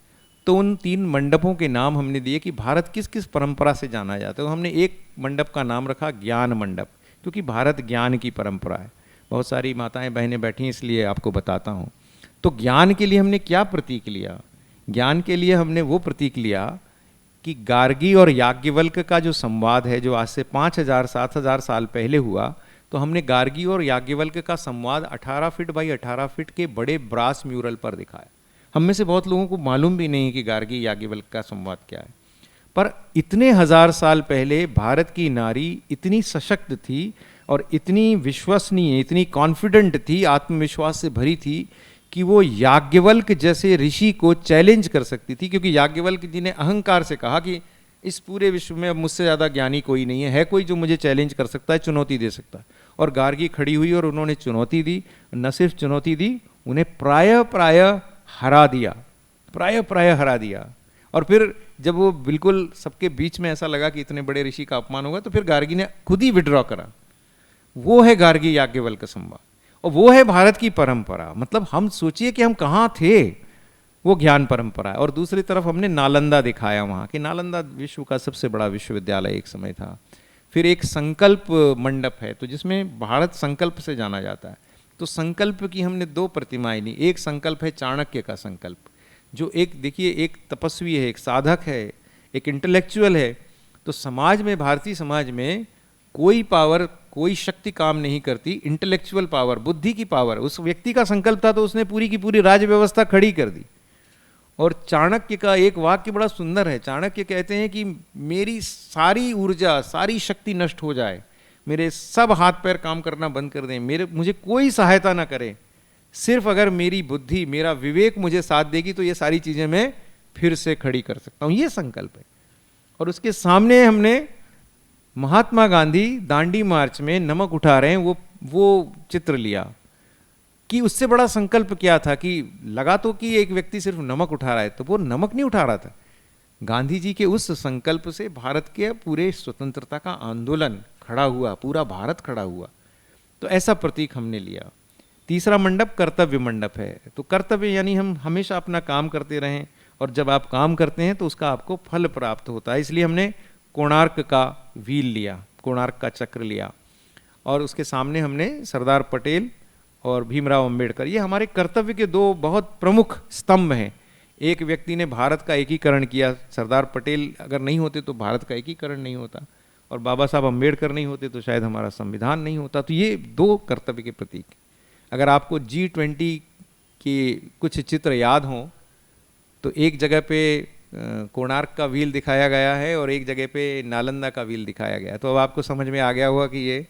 तो उन 3 मंडपों के नाम हमने दिए कि भारत किस किस परंपरा से जाना जाता है। तो हमने एक मंडप का नाम रखा ज्ञान मंडप, क्योंकि भारत ज्ञान की परंपरा है। बहुत सारी माताएं बहनें बैठी हैं, इसलिए आपको बताता हूँ। तो ज्ञान के लिए हमने क्या प्रतीक लिया? ज्ञान के लिए हमने वो प्रतीक लिया कि गार्गी और याज्ञवल्क्य का जो संवाद है, जो आज से 5000-7000 साल पहले हुआ, तो हमने गार्गी और याज्ञवल्क्य का संवाद 18 फीट बाई 18 फीट के बड़े ब्रास म्यूरल पर दिखाया। हम में से बहुत लोगों को मालूम भी नहीं कि गार्गी याज्ञवल्क्य का संवाद क्या है, पर इतने हजार साल पहले भारत की नारी इतनी सशक्त थी और इतनी विश्वसनीय, इतनी कॉन्फिडेंट थी, आत्मविश्वास से भरी थी कि वो याज्ञवल्क्य जैसे ऋषि को चैलेंज कर सकती थी। क्योंकि याज्ञवल्क्य जी ने अहंकार से कहा कि इस पूरे विश्व में अब मुझसे ज़्यादा ज्ञानी कोई नहीं है कोई जो मुझे चैलेंज कर सकता है, चुनौती दे सकता है। और गार्गी खड़ी हुई और उन्होंने चुनौती दी। न सिर्फ चुनौती दी, उन्हें प्राय हरा दिया। और फिर जब वो बिल्कुल सबके बीच में ऐसा लगा कि इतने बड़े ऋषि का अपमान होगा, तो फिर गार्गी ने खुद ही विड्रॉ करा। वो है गार्गी याज्ञवल्क्य संवाद, और वो है भारत की परंपरा। मतलब हम सोचिए कि हम कहाँ थे, वो ज्ञान परंपरा है। और दूसरी तरफ हमने नालंदा दिखाया वहाँ कि नालंदा विश्व का सबसे बड़ा विश्वविद्यालय एक समय था। फिर एक संकल्प मंडप है, तो जिसमें भारत संकल्प से जाना जाता है। तो संकल्प की हमने 2 प्रतिमाएं ली। एक संकल्प है चाणक्य का संकल्प, जो एक देखिए एक तपस्वी है, एक साधक है, एक इंटेलेक्चुअल है। तो समाज में, भारतीय समाज में कोई पावर, कोई शक्ति काम नहीं करती, इंटेलेक्चुअल पावर, बुद्धि की पावर। उस व्यक्ति का संकल्प था तो उसने पूरी की पूरी राज्य व्यवस्था खड़ी कर दी। और चाणक्य का एक वाक्य बड़ा सुंदर है। चाणक्य कहते हैं कि मेरी सारी ऊर्जा, सारी शक्ति नष्ट हो जाए, मेरे सब हाथ पैर काम करना बंद कर दें, मुझे कोई सहायता ना करे, सिर्फ अगर मेरी बुद्धि, मेरा विवेक मुझे साथ देगी तो ये सारी चीज़ें मैं फिर से खड़ी कर सकता हूँ। ये संकल्प है। और उसके सामने हमने महात्मा गांधी दांडी मार्च में नमक उठा रहे हैं, वो वो चित्र लिया कि उससे बड़ा संकल्प क्या था कि लगा तो कि एक व्यक्ति सिर्फ नमक उठा रहा है, तो वो नमक नहीं उठा रहा था। गांधी जी के उस संकल्प से भारत के पूरे स्वतंत्रता का आंदोलन खड़ा हुआ, पूरा भारत खड़ा हुआ। तो ऐसा प्रतीक हमने लिया। तीसरा मंडप कर्तव्य मंडप है। तो कर्तव्य यानी हम हमेशा अपना काम करते रहें, और जब आप काम करते हैं तो उसका आपको फल प्राप्त होता है। इसलिए हमने कोणार्क का व्हील लिया, कोणार्क का चक्र लिया, और उसके सामने हमने सरदार पटेल और भीमराव अंबेडकर, ये हमारे कर्तव्य के दो बहुत प्रमुख स्तंभ हैं। एक व्यक्ति ने भारत का एकीकरण किया, सरदार पटेल अगर नहीं होते तो भारत का एकीकरण नहीं होता, और बाबा साहब अंबेडकर नहीं होते तो शायद हमारा संविधान नहीं होता। तो ये दो कर्तव्य के प्रतीक। अगर आपको G20 के कुछ चित्र याद हों तो एक जगह पे कोणार्क का व्हील दिखाया गया है और एक जगह पे नालंदा का व्हील दिखाया गया है। तो अब आपको समझ में आ गया होगा कि ये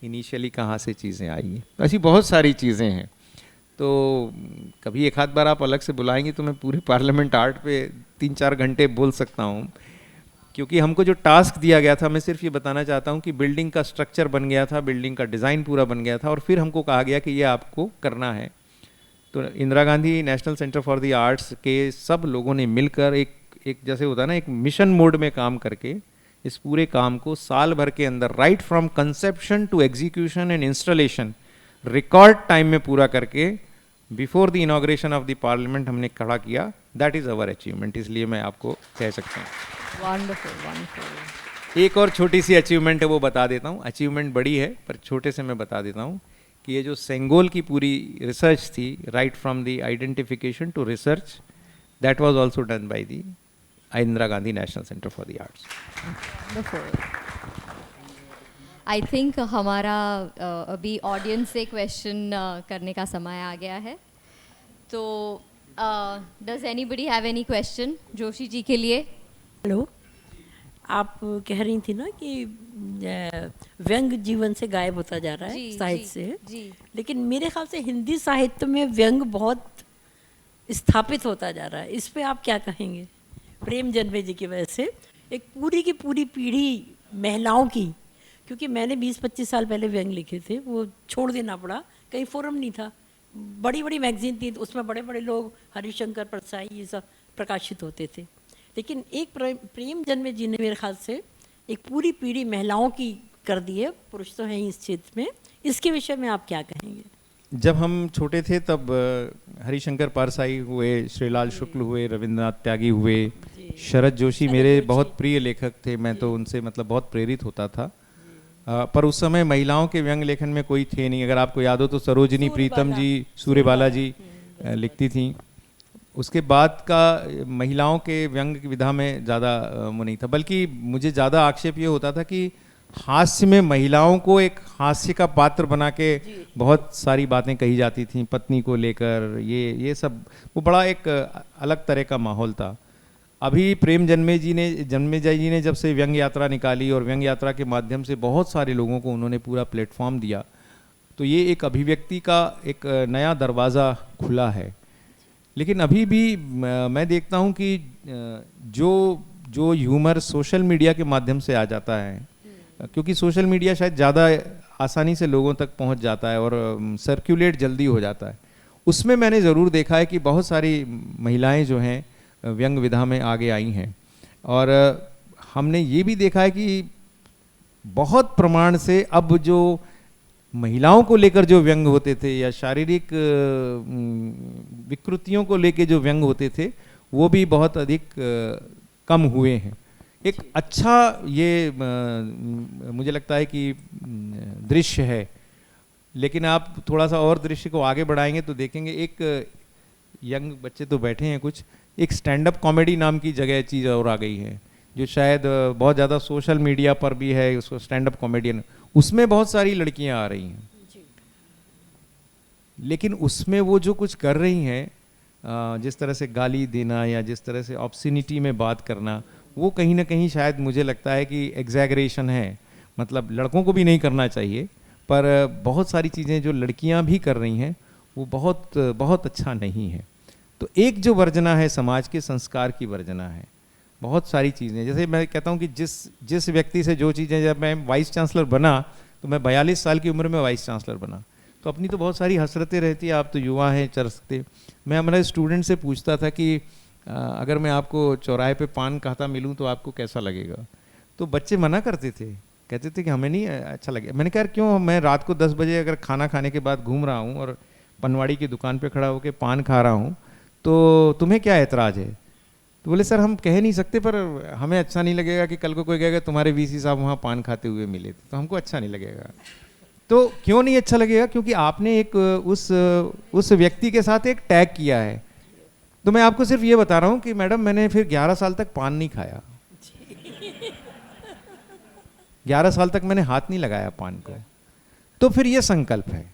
इनिशियली कहाँ से चीज़ें आई हैं। ऐसी बहुत सारी चीज़ें हैं। तो कभी एक आध बार आप अलग से बुलाएंगे तो मैं पूरे पार्लियामेंट आर्ट पे 3-4 घंटे बोल सकता हूँ, क्योंकि हमको जो टास्क दिया गया था, मैं सिर्फ ये बताना चाहता हूँ कि बिल्डिंग का स्ट्रक्चर बन गया था, बिल्डिंग का डिज़ाइन पूरा बन गया था, और फिर हमको कहा गया कि ये आपको करना है। तो Indira Gandhi national centre for the arts के सब लोगों ने मिलकर एक जैसे होता है ना, एक मिशन मोड में काम करके इस पूरे काम को साल भर के अंदर, right from conception to execution and installation, record time में पूरा करके before the inauguration of the parliament हमने खड़ा किया। That is our achievement. इसलिए मैं आपको कह सकता हूँ। Wonderful wonderful. एक और छोटी सी अचीवमेंट है, वो बता देता हूँ। अचीवमेंट बड़ी है पर छोटे से मैं बता देता हूँ कि ये जो सेंगोल की पूरी रिसर्च थी, right from the identification to research, that was also done by the Indira Gandhi national centre for the arts. I think हमारा अभी ऑडियंस से क्वेश्चन करने का समय आ गया है। तो does anybody have any question Joshi ji के लिए? हेलो, आप कह रही थी ना कि व्यंग जीवन से गायब होता जा रहा है साहित्य से, जी। लेकिन मेरे ख्याल से हिंदी साहित्य में व्यंग बहुत स्थापित होता जा रहा है। इस पे आप क्या कहेंगे? प्रेम जन्मे जी की वजह से एक पूरी की पूरी पीढ़ी महिलाओं की, क्योंकि मैंने 20-25 साल पहले व्यंग लिखे थे, वो छोड़ देना पड़ा, कहीं फोरम नहीं था। बड़ी बड़ी मैगजीन थी, उसमें बड़े बड़े लोग, हरिशंकर परसाई, ये सब प्रकाशित होते थे। लेकिन एक प्रेम जन्मे जी ने मेरे ख्याल से एक पूरी पीढ़ी महिलाओं की कर दी है, पुरुष तो हैं ही इस क्षेत्र में। इसके विषय में आप क्या कहेंगे? जब हम छोटे थे तब हरिशंकर परसाई हुए, श्रीलाल शुक्ल हुए, रविंद्रनाथ त्यागी हुए, शरद जोशी मेरे बहुत प्रिय लेखक थे। मैं तो उनसे मतलब बहुत प्रेरित होता था। पर उस समय महिलाओं के व्यंग लेखन में कोई थे नहीं। अगर आपको याद हो तो सरोजिनी प्रीतम जी, सूर्यबाला जी लिखती थी। उसके बाद का महिलाओं के व्यंग की विधा में ज़्यादा वो नहीं था, बल्कि मुझे ज़्यादा आक्षेप ये होता था कि हास्य में महिलाओं को एक हास्य का पात्र बना के बहुत सारी बातें कही जाती थी, पत्नी को लेकर, ये सब, वो बड़ा एक अलग तरह का माहौल था। अभी प्रेम जन्मे जी ने जब से व्यंग यात्रा निकाली और व्यंग यात्रा के माध्यम से बहुत सारे लोगों को उन्होंने पूरा प्लेटफॉर्म दिया, तो ये एक अभिव्यक्ति का एक नया दरवाज़ा खुला है। लेकिन अभी भी मैं देखता हूँ कि जो ह्यूमर सोशल मीडिया के माध्यम से आ जाता है, क्योंकि सोशल मीडिया शायद ज़्यादा आसानी से लोगों तक पहुँच जाता है और सर्कुलेट जल्दी हो जाता है, उसमें मैंने ज़रूर देखा है कि बहुत सारी महिलाएं जो हैं व्यंग विधा में आगे आई हैं। और हमने ये भी देखा है कि बहुत प्रमाण से अब जो महिलाओं को लेकर जो व्यंग होते थे या शारीरिक विकृतियों को लेकर जो व्यंग होते थे, वो भी बहुत अधिक कम हुए हैं। एक अच्छा ये मुझे लगता है कि दृश्य है। लेकिन आप थोड़ा सा और दृश्य को आगे बढ़ाएंगे तो देखेंगे, एक यंग बच्चे तो बैठे हैं कुछ, एक स्टैंड अप कॉमेडी नाम की जगह चीज़ और आ गई है, जो शायद बहुत ज़्यादा सोशल मीडिया पर भी है। उसको स्टैंड अप कॉमेडियन, उसमें बहुत सारी लड़कियां आ रही हैं, लेकिन उसमें वो जो कुछ कर रही हैं, जिस तरह से गाली देना या जिस तरह से ऑब्सिनिटी में बात करना, वो कहीं ना कहीं शायद मुझे लगता है कि एग्जैगरेशन है। मतलब लड़कों को भी नहीं करना चाहिए, पर बहुत सारी चीज़ें जो लड़कियां भी कर रही हैं वो बहुत बहुत अच्छा नहीं है। तो एक जो वर्जना है समाज के संस्कार की वर्जना है। बहुत सारी चीज़ें, जैसे मैं कहता हूँ कि जिस व्यक्ति से जो चीज़ें, जब मैं वाइस चांसलर बना तो मैं 42 साल की उम्र में वाइस चांसलर बना। तो अपनी तो बहुत सारी हसरतें रहती है, आप तो युवा हैं, चल सकते। मैं हमारे स्टूडेंट से पूछता था कि अगर मैं आपको चौराहे पे पान खाता मिलूं तो आपको कैसा लगेगा? तो बच्चे मना करते थे, कहते थे कि हमें नहीं अच्छा लगेगा। मैंने कहा क्यों, मैं रात को 10 बजे अगर खाना खाने के बाद घूम रहा हूँ और पनवाड़ी की दुकान पे खड़ा होकर पान खा रहा हूँ, तो तुम्हें क्या एतराज़ है? तो बोले सर हम कह नहीं सकते, पर हमें अच्छा नहीं लगेगा कि कल को कोई कहेगा तुम्हारे वीसी साहब वहाँ पान खाते हुए मिले थे, तो हमको अच्छा नहीं लगेगा। तो क्यों नहीं अच्छा लगेगा? क्योंकि आपने एक उस व्यक्ति के साथ एक टैग किया है। तो मैं आपको सिर्फ ये बता रहा हूँ कि मैडम मैंने फिर 11 साल तक पान नहीं खाया, 11 साल तक मैंने हाथ नहीं लगाया पान को। तो फिर ये संकल्प है,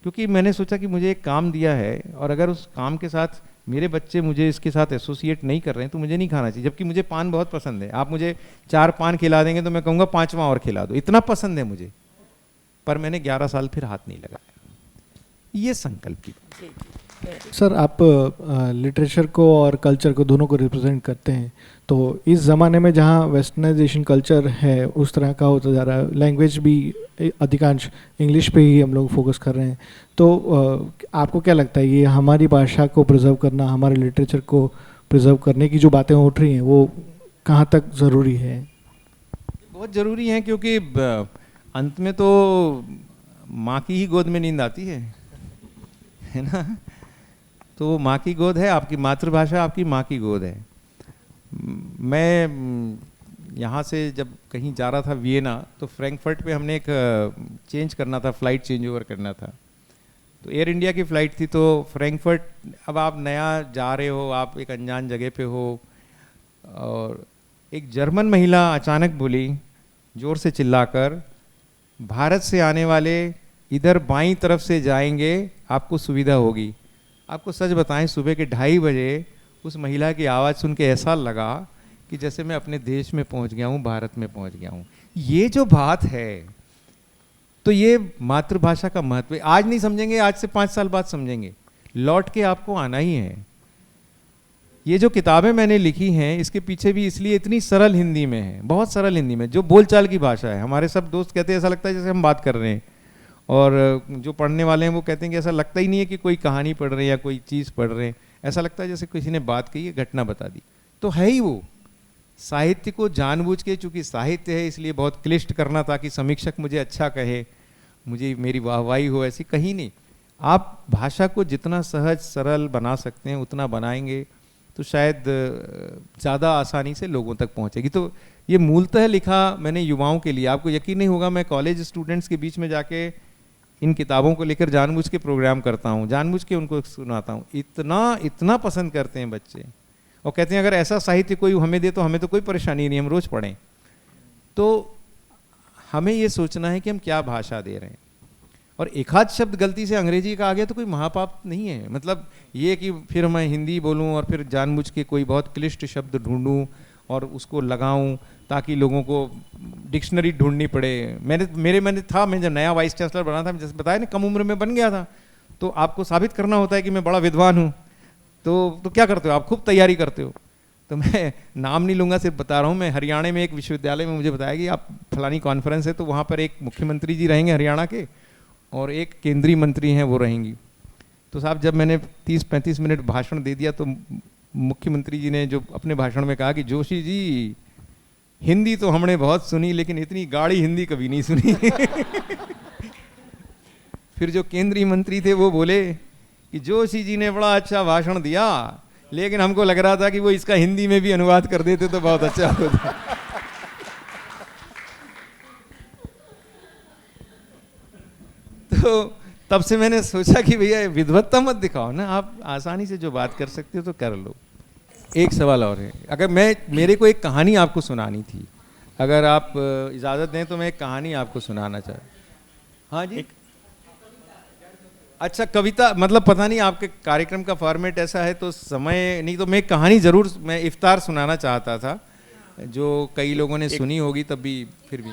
क्योंकि मैंने सोचा कि मुझे एक काम दिया है और अगर उस काम के साथ मेरे बच्चे मुझे इसके साथ एसोसिएट नहीं कर रहे हैं तो मुझे नहीं खाना चाहिए। जबकि मुझे पान बहुत पसंद है, आप मुझे 4 पान खिला देंगे तो मैं कहूँगा 5वां और खिला दो, इतना पसंद है मुझे। पर मैंने 11 साल फिर हाथ नहीं लगाया, ये संकल्प की बात है। सर आप लिटरेचर को और कल्चर को दोनों को रिप्रेजेंट करते हैं, तो इस ज़माने में जहाँ वेस्टर्नाइजेशन कल्चर है उस तरह का होता जा रहा है, लैंग्वेज भी अधिकांश इंग्लिश पे ही हम लोग फोकस कर रहे हैं, तो आपको क्या लगता है ये हमारी भाषा को प्रिजर्व करना, हमारे लिटरेचर को प्रिजर्व करने की जो बातें उठ रही हैं वो कहाँ तक ज़रूरी है? बहुत ज़रूरी है, क्योंकि अंत में तो माँ की ही गोद में नींद आती है ना। तो वो माँ की गोद है, आपकी मातृभाषा आपकी माँ की गोद है। मैं यहाँ से जब कहीं जा रहा था वियना, तो फ्रैंकफर्ट पे हमने एक चेंज करना था, फ़्लाइट चेंज ओवर करना था। तो एयर इंडिया की फ़्लाइट थी, तो फ्रैंकफर्ट, अब आप नया जा रहे हो, आप एक अनजान जगह पे हो, और एक जर्मन महिला अचानक बोली ज़ोर से चिल्लाकर, भारत से आने वाले इधर बाईं तरफ से जाएंगे, आपको सुविधा होगी। आपको सच बताएं, सुबह के 2:30 बजे उस महिला की आवाज़ सुन के ऐसा लगा कि जैसे मैं अपने देश में पहुंच गया हूं, भारत में पहुंच गया हूं। ये जो बात है, तो ये मातृभाषा का महत्व आज नहीं समझेंगे, आज से 5 साल बाद समझेंगे। लौट के आपको आना ही है। ये जो किताबें मैंने लिखी हैं, इसके पीछे भी इसलिए इतनी सरल हिंदी में है, बहुत सरल हिंदी में, जो बोलचाल की भाषा है। हमारे सब दोस्त कहते हैं ऐसा लगता है जैसे हम बात कर रहे हैं, और जो पढ़ने वाले हैं वो कहते हैं कि ऐसा लगता ही नहीं है कि कोई कहानी पढ़ रहे हैं या कोई चीज़ पढ़ रहे हैं, ऐसा लगता है जैसे किसी ने बात कही है, घटना बता दी। तो है ही वो साहित्य को जानबूझ के, चूंकि साहित्य है इसलिए बहुत क्लिष्ट करना ताकि समीक्षक मुझे अच्छा कहे, मुझे मेरी वाहवाही हो, ऐसी कहीं नहीं। आप भाषा को जितना सहज सरल बना सकते हैं उतना बनाएंगे तो शायद ज़्यादा आसानी से लोगों तक पहुंचेगी। तो ये मूलतः लिखा मैंने युवाओं के लिए। आपको यकीन नहीं होगा, मैं कॉलेज स्टूडेंट्स के बीच में जाके इन किताबों को लेकर जानबूझ के प्रोग्राम करता हूँ, जानबूझ के उनको सुनाता हूँ। इतना पसंद करते हैं बच्चे, और कहते हैं अगर ऐसा साहित्य कोई हमें दे तो हमें तो कोई परेशानी नहीं, हम रोज़ पढ़ें। तो हमें ये सोचना है कि हम क्या भाषा दे रहे हैं, और एक आध शब्द गलती से अंग्रेजी का आ गया तो कोई महापाप नहीं है। मतलब ये कि फिर मैं हिंदी बोलूं और फिर जानबूझ के कोई बहुत क्लिष्ट शब्द ढूंढूं और उसको लगाऊं ताकि लोगों को डिक्शनरी ढूंढनी पड़े। मैं जब नया वाइस चांसलर बना था, जैसे बताया ना, कम उम्र में बन गया था, तो आपको साबित करना होता है कि मैं बड़ा विद्वान हूँ। तो क्या करते हो आप? खूब तैयारी करते हो। तो मैं नाम नहीं लूँगा, सिर्फ बता रहा हूँ, मैं हरियाणा में एक विश्वविद्यालय में मुझे बताया कि आप फलानी कॉन्फ्रेंस है, तो वहाँ पर एक मुख्यमंत्री जी रहेंगे हरियाणा के और एक केंद्रीय मंत्री हैं वो रहेंगी। तो साहब जब मैंने 30-35 मिनट भाषण दे दिया तो मुख्यमंत्री जी ने जो अपने भाषण में कहा कि जोशी जी, हिंदी तो हमने बहुत सुनी लेकिन इतनी गाढ़ी हिंदी कभी नहीं सुनी। फिर जो केंद्रीय मंत्री थे वो बोले कि जोशी जी ने बड़ा अच्छा भाषण दिया, लेकिन हमको लग रहा था कि वो इसका हिंदी में भी अनुवाद कर देते तो बहुत अच्छा होता। तो तब से मैंने सोचा कि भैया विद्वत्ता मत दिखाओ ना, आप आसानी से जो बात कर सकते हो तो कर लो। एक सवाल और है, अगर मेरे को एक कहानी आपको सुनानी थी, अगर आप इजाज़त दें तो मैं एक कहानी आपको सुनाना चाहता। हाँ जी, अच्छा कविता, मतलब पता नहीं आपके कार्यक्रम का फॉर्मेट ऐसा है तो समय नहीं, तो मैं कहानी ज़रूर, मैं इफ्तार सुनाना चाहता था जो कई लोगों ने सुनी होगी तब भी, फिर भी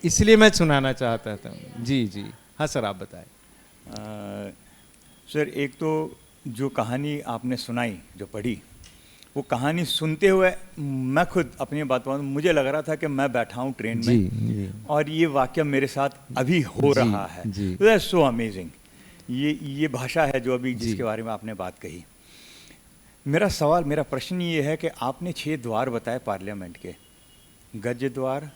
इसलिए मैं सुनाना चाहता था। जी जी हाँ सर, आप बताएं। सर एक तो जो कहानी आपने सुनाई, जो पढ़ी, वो कहानी सुनते हुए मैं खुद अपनी बात बताऊं, मुझे लग रहा था कि मैं बैठा हूँ ट्रेन में जी। और ये वाक्य मेरे साथ अभी हो रहा है। जी। That's so amazing. ये भाषा है जो अभी जिसके बारे में आपने बात कही। मेरा सवाल, मेरा प्रश्न ये है कि आपने 6 द्वार बताए पार्लियामेंट के, गज द्वार,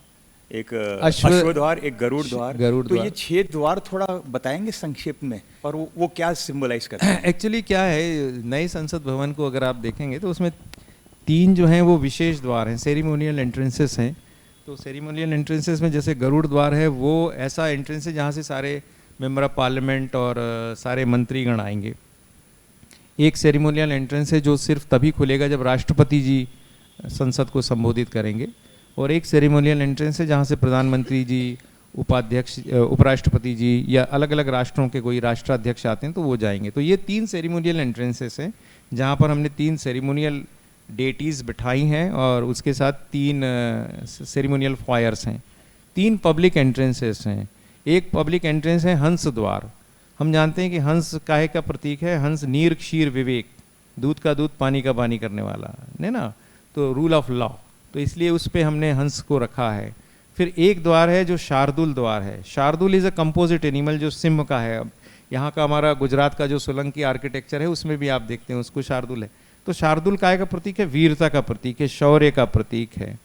एक अश्व द्वार, एक गरुड़ द्वार। तो ये 6 द्वार थोड़ा बताएंगे संक्षेप में, और वो क्या सिंबलाइज करते हैं? एक्चुअली क्या है, नए संसद भवन को अगर आप देखेंगे तो उसमें 3 जो हैं वो विशेष द्वार हैं, सेरेमोनियल एंट्रेंसेस हैं। तो सेरेमोनियल एंट्रेंसेस में जैसे गरुड़ द्वार है, वो ऐसा एंट्रेंस है जहाँ से सारे मेंबर ऑफ पार्लियामेंट और सारे मंत्रीगण आएंगे। एक सेरेमोनियल एंट्रेंस है जो सिर्फ तभी खुलेगा जब राष्ट्रपति जी संसद को संबोधित करेंगे, और एक सेरेमोनियल एंट्रेंस है जहाँ से प्रधानमंत्री जी, उपाध्यक्ष, उपराष्ट्रपति जी या अलग अलग राष्ट्रों के कोई राष्ट्राध्यक्ष आते हैं तो वो जाएंगे। तो ये 3 सेरेमोनियल एंट्रेंसेस हैं जहाँ पर हमने 3 सेरेमोनियल डेटीज़ बिठाई हैं, और उसके साथ 3 सेरेमोनियल फॉयर्स हैं। 3 पब्लिक एंट्रेंसेस हैं। एक पब्लिक एंट्रेंस है हंस द्वार। हम जानते हैं कि हंस काहे का प्रतीक है? हंस नीर क्षीर विवेक, दूध का दूध पानी का पानी करने वाला है ना, तो रूल ऑफ लॉ, तो इसलिए उस पर हमने हंस को रखा है। फिर एक द्वार है जो शार्दुल द्वार है। Shardul is a composite animal जो सिंह का है। अब यहाँ का हमारा गुजरात का जो सोलंकी आर्किटेक्चर है उसमें भी आप देखते हैं उसको शार्दुल है। तो शार्दुल काय का प्रतीक है? वीरता का प्रतीक है, शौर्य का प्रतीक है।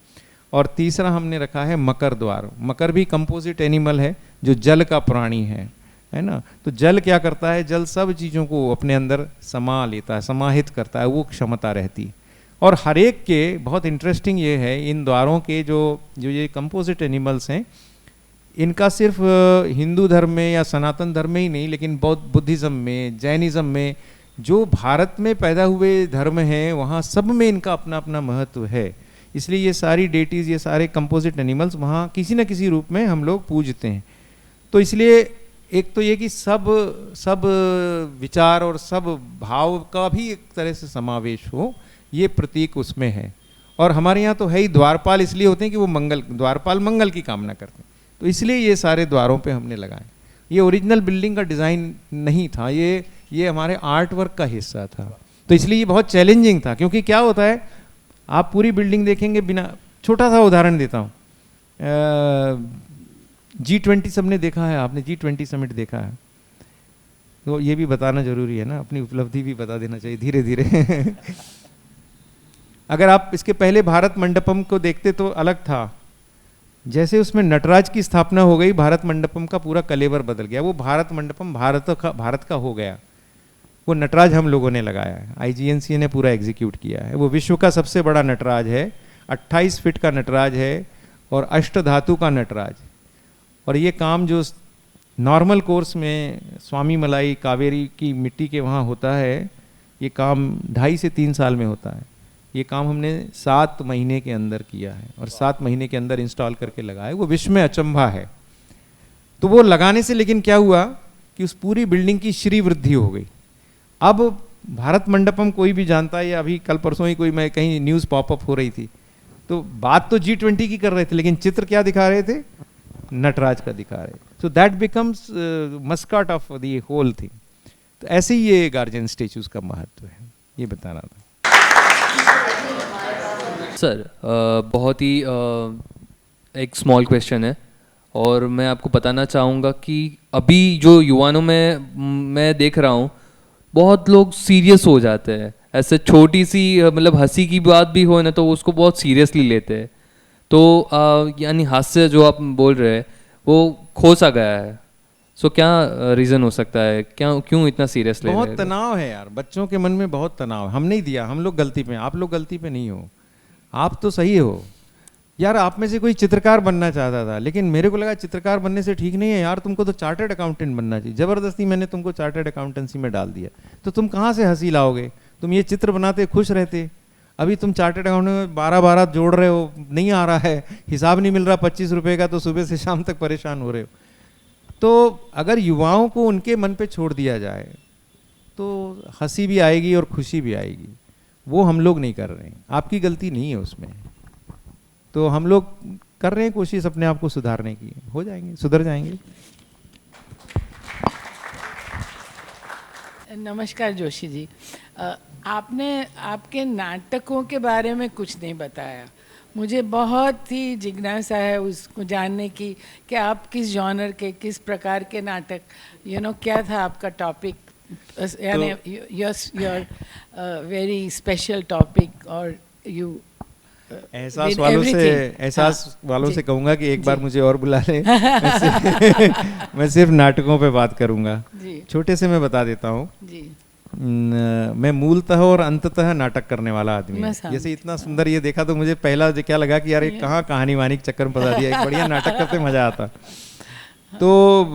और तीसरा हमने रखा है मकर द्वार। मकर भी कंपोजिट एनिमल है जो जल का प्राणी है ना। तो जल क्या करता है? जल सब चीज़ों को अपने अंदर समा लेता है, समाहित करता है, वो क्षमता रहती है। और हर एक के बहुत इंटरेस्टिंग ये है, इन द्वारों के जो ये कंपोजिट एनिमल्स हैं, इनका सिर्फ हिंदू धर्म में या सनातन धर्म में ही नहीं, लेकिन बौद्ध बुद्धिज़्म में, जैनिज़्म में, जो भारत में पैदा हुए धर्म हैं वहाँ सब में इनका अपना अपना महत्व है। इसलिए ये सारी डेटीज़, ये सारे कंपोजिट एनिमल्स वहाँ किसी न किसी रूप में हम लोग पूजते हैं। तो इसलिए एक तो ये कि सब विचार और सब भाव का भी एक तरह से समावेश हो, ये प्रतीक उसमें है। और हमारे यहाँ तो है ही, द्वारपाल इसलिए होते हैं कि वो द्वारपाल मंगल की कामना करते हैं, तो इसलिए ये सारे द्वारों पे हमने लगाए। ये ओरिजिनल बिल्डिंग का डिज़ाइन नहीं था, ये हमारे आर्ट वर्क का हिस्सा था। तो इसलिए ये बहुत चैलेंजिंग था, क्योंकि क्या होता है, आप पूरी बिल्डिंग देखेंगे बिना, छोटा सा उदाहरण देता हूँ, G20 सबने देखा है, आपने G20 समिट देखा है, तो ये भी बताना जरूरी है ना, अपनी उपलब्धि भी बता देना चाहिए धीरे धीरे। अगर आप इसके पहले भारत मंडपम को देखते तो अलग था। जैसे उसमें नटराज की स्थापना हो गई, भारत मंडपम का पूरा कलेवर बदल गया। वो भारत मंडपम भारत का हो गया। वो नटराज हम लोगों ने लगाया है, IGNC ने पूरा एग्जीक्यूट किया है। वो विश्व का सबसे बड़ा नटराज है, 28 फीट का नटराज है और अष्टधातु का नटराज। और ये काम जो नॉर्मल कोर्स में स्वामी मलाई कावेरी की मिट्टी के वहाँ होता है, ये काम 2.5 से 3 साल में होता है। ये काम हमने 7 महीने के अंदर किया है और 7 महीने के अंदर इंस्टॉल करके लगाया। वो विश्व में अचंभा है। तो वो लगाने से लेकिन क्या हुआ कि उस पूरी बिल्डिंग की श्री वृद्धि हो गई। अब भारत मंडपम कोई भी जानता है, या अभी कल परसों ही कोई मैं कहीं न्यूज़ पॉपअप हो रही थी, तो बात तो G20 की कर रहे थे, लेकिन चित्र क्या दिखा रहे थे? नटराज का दिखा रहे। So that becomes mascot of the whole thing. तो ऐसे ही ये गार्जियन स्टेचूज का महत्व है, ये बताना था। सर बहुत ही एक स्मॉल क्वेश्चन है, और मैं आपको बताना चाहूँगा कि अभी जो युवाओं में मैं देख रहा हूँ, बहुत लोग सीरियस हो जाते हैं। ऐसे छोटी सी मतलब हंसी की बात भी हो ना तो उसको बहुत सीरियसली लेते हैं। तो यानी हास्य जो आप बोल रहे हैं वो खो सा गया है। सो क्या रीज़न हो सकता है, क्यों इतना सीरियस ले रहे हैं? बहुत तनाव है यार, बच्चों के मन में बहुत तनाव है। हम नहीं दिया, हम लोग गलती पे, आप लोग गलती पे नहीं हो, आप तो सही हो यार। आप में से कोई चित्रकार बनना चाहता था, लेकिन मेरे को लगा चित्रकार बनने से ठीक नहीं है यार, तुमको तो चार्टर्ड अकाउंटेंट बनना चाहिए। ज़बरदस्ती मैंने तुमको चार्टर्ड अकाउंटेंसी में डाल दिया, तो तुम कहाँ से हंसी लाओगे? तुम ये चित्र बनाते खुश रहते, अभी तुम चार्टर्ड अकाउंटेंट में 12 जोड़ रहे हो, नहीं आ रहा है, हिसाब नहीं मिल रहा 25 रुपये का, तो सुबह से शाम तक परेशान हो रहे हो। तो अगर युवाओं को उनके मन पे छोड़ दिया जाए तो हंसी भी आएगी और खुशी भी आएगी। वो हम लोग नहीं कर रहे हैं, आपकी गलती नहीं है उसमें। तो हम लोग कर रहे हैं कोशिश अपने आप को सुधारने की, हो जाएंगे, सुधर जाएंगे। नमस्कार जोशी जी, आपने आपके नाटकों के बारे में कुछ नहीं बताया। मुझे बहुत ही जिज्ञासा है उसको जानने की कि आप किस जॉनर के, किस प्रकार के नाटक, क्या था आपका टॉपिक, यानी योर वेरी स्पेशल टॉपिक, और यू एहसास वालों से कहूँगा कि एक बार मुझे और बुला लें। मैं सिर्फ नाटकों पे बात करूँगा। छोटे से मैं बता देता हूँ। मैं मूलतः और अंततः नाटक करने वाला आदमी हूँ। जैसे इतना सुंदर ये देखा तो मुझे पहला क्या लगा कि यार कहाँ कहानी वानी के चक्कर में फंसा दिया, एक बढ़िया नाटक करते मजा आता। तो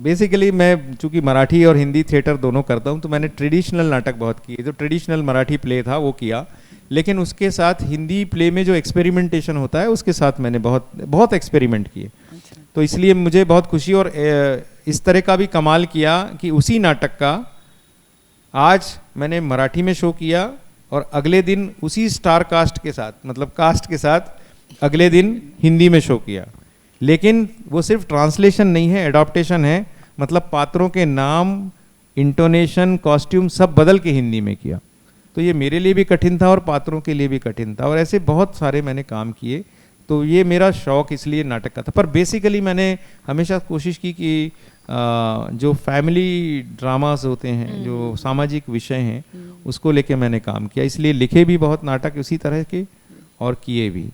बेसिकली मैं चूंकि मराठी और हिंदी थिएटर दोनों करता हूँ, तो मैंने ट्रेडिशनल नाटक बहुत किए। जो ट्रेडिशनल मराठी प्ले था वो किया, लेकिन उसके साथ हिंदी प्ले में जो एक्सपेरिमेंटेशन होता है उसके साथ मैंने बहुत एक्सपेरिमेंट किए। तो इसलिए मुझे बहुत खुशी, और इस तरह का भी कमाल किया कि उसी नाटक का आज मैंने मराठी में शो किया और अगले दिन उसी स्टार कास्ट के साथ, मतलब कास्ट के साथ अगले दिन हिंदी में शो किया। लेकिन वो सिर्फ ट्रांसलेशन नहीं है, एडॉप्टेशन है। मतलब पात्रों के नाम, इंटोनेशन, कॉस्ट्यूम सब बदल के हिंदी में किया। तो ये मेरे लिए भी कठिन था और पात्रों के लिए भी कठिन था, और ऐसे बहुत सारे मैंने काम किए। तो ये मेरा शौक इसलिए नाटक का था। पर बेसिकली मैंने हमेशा कोशिश की कि जो फैमिली ड्रामास होते हैं, जो सामाजिक विषय हैं, उसको लेके मैंने काम किया। इसलिए लिखे भी बहुत नाटक उसी तरह के और किए भी,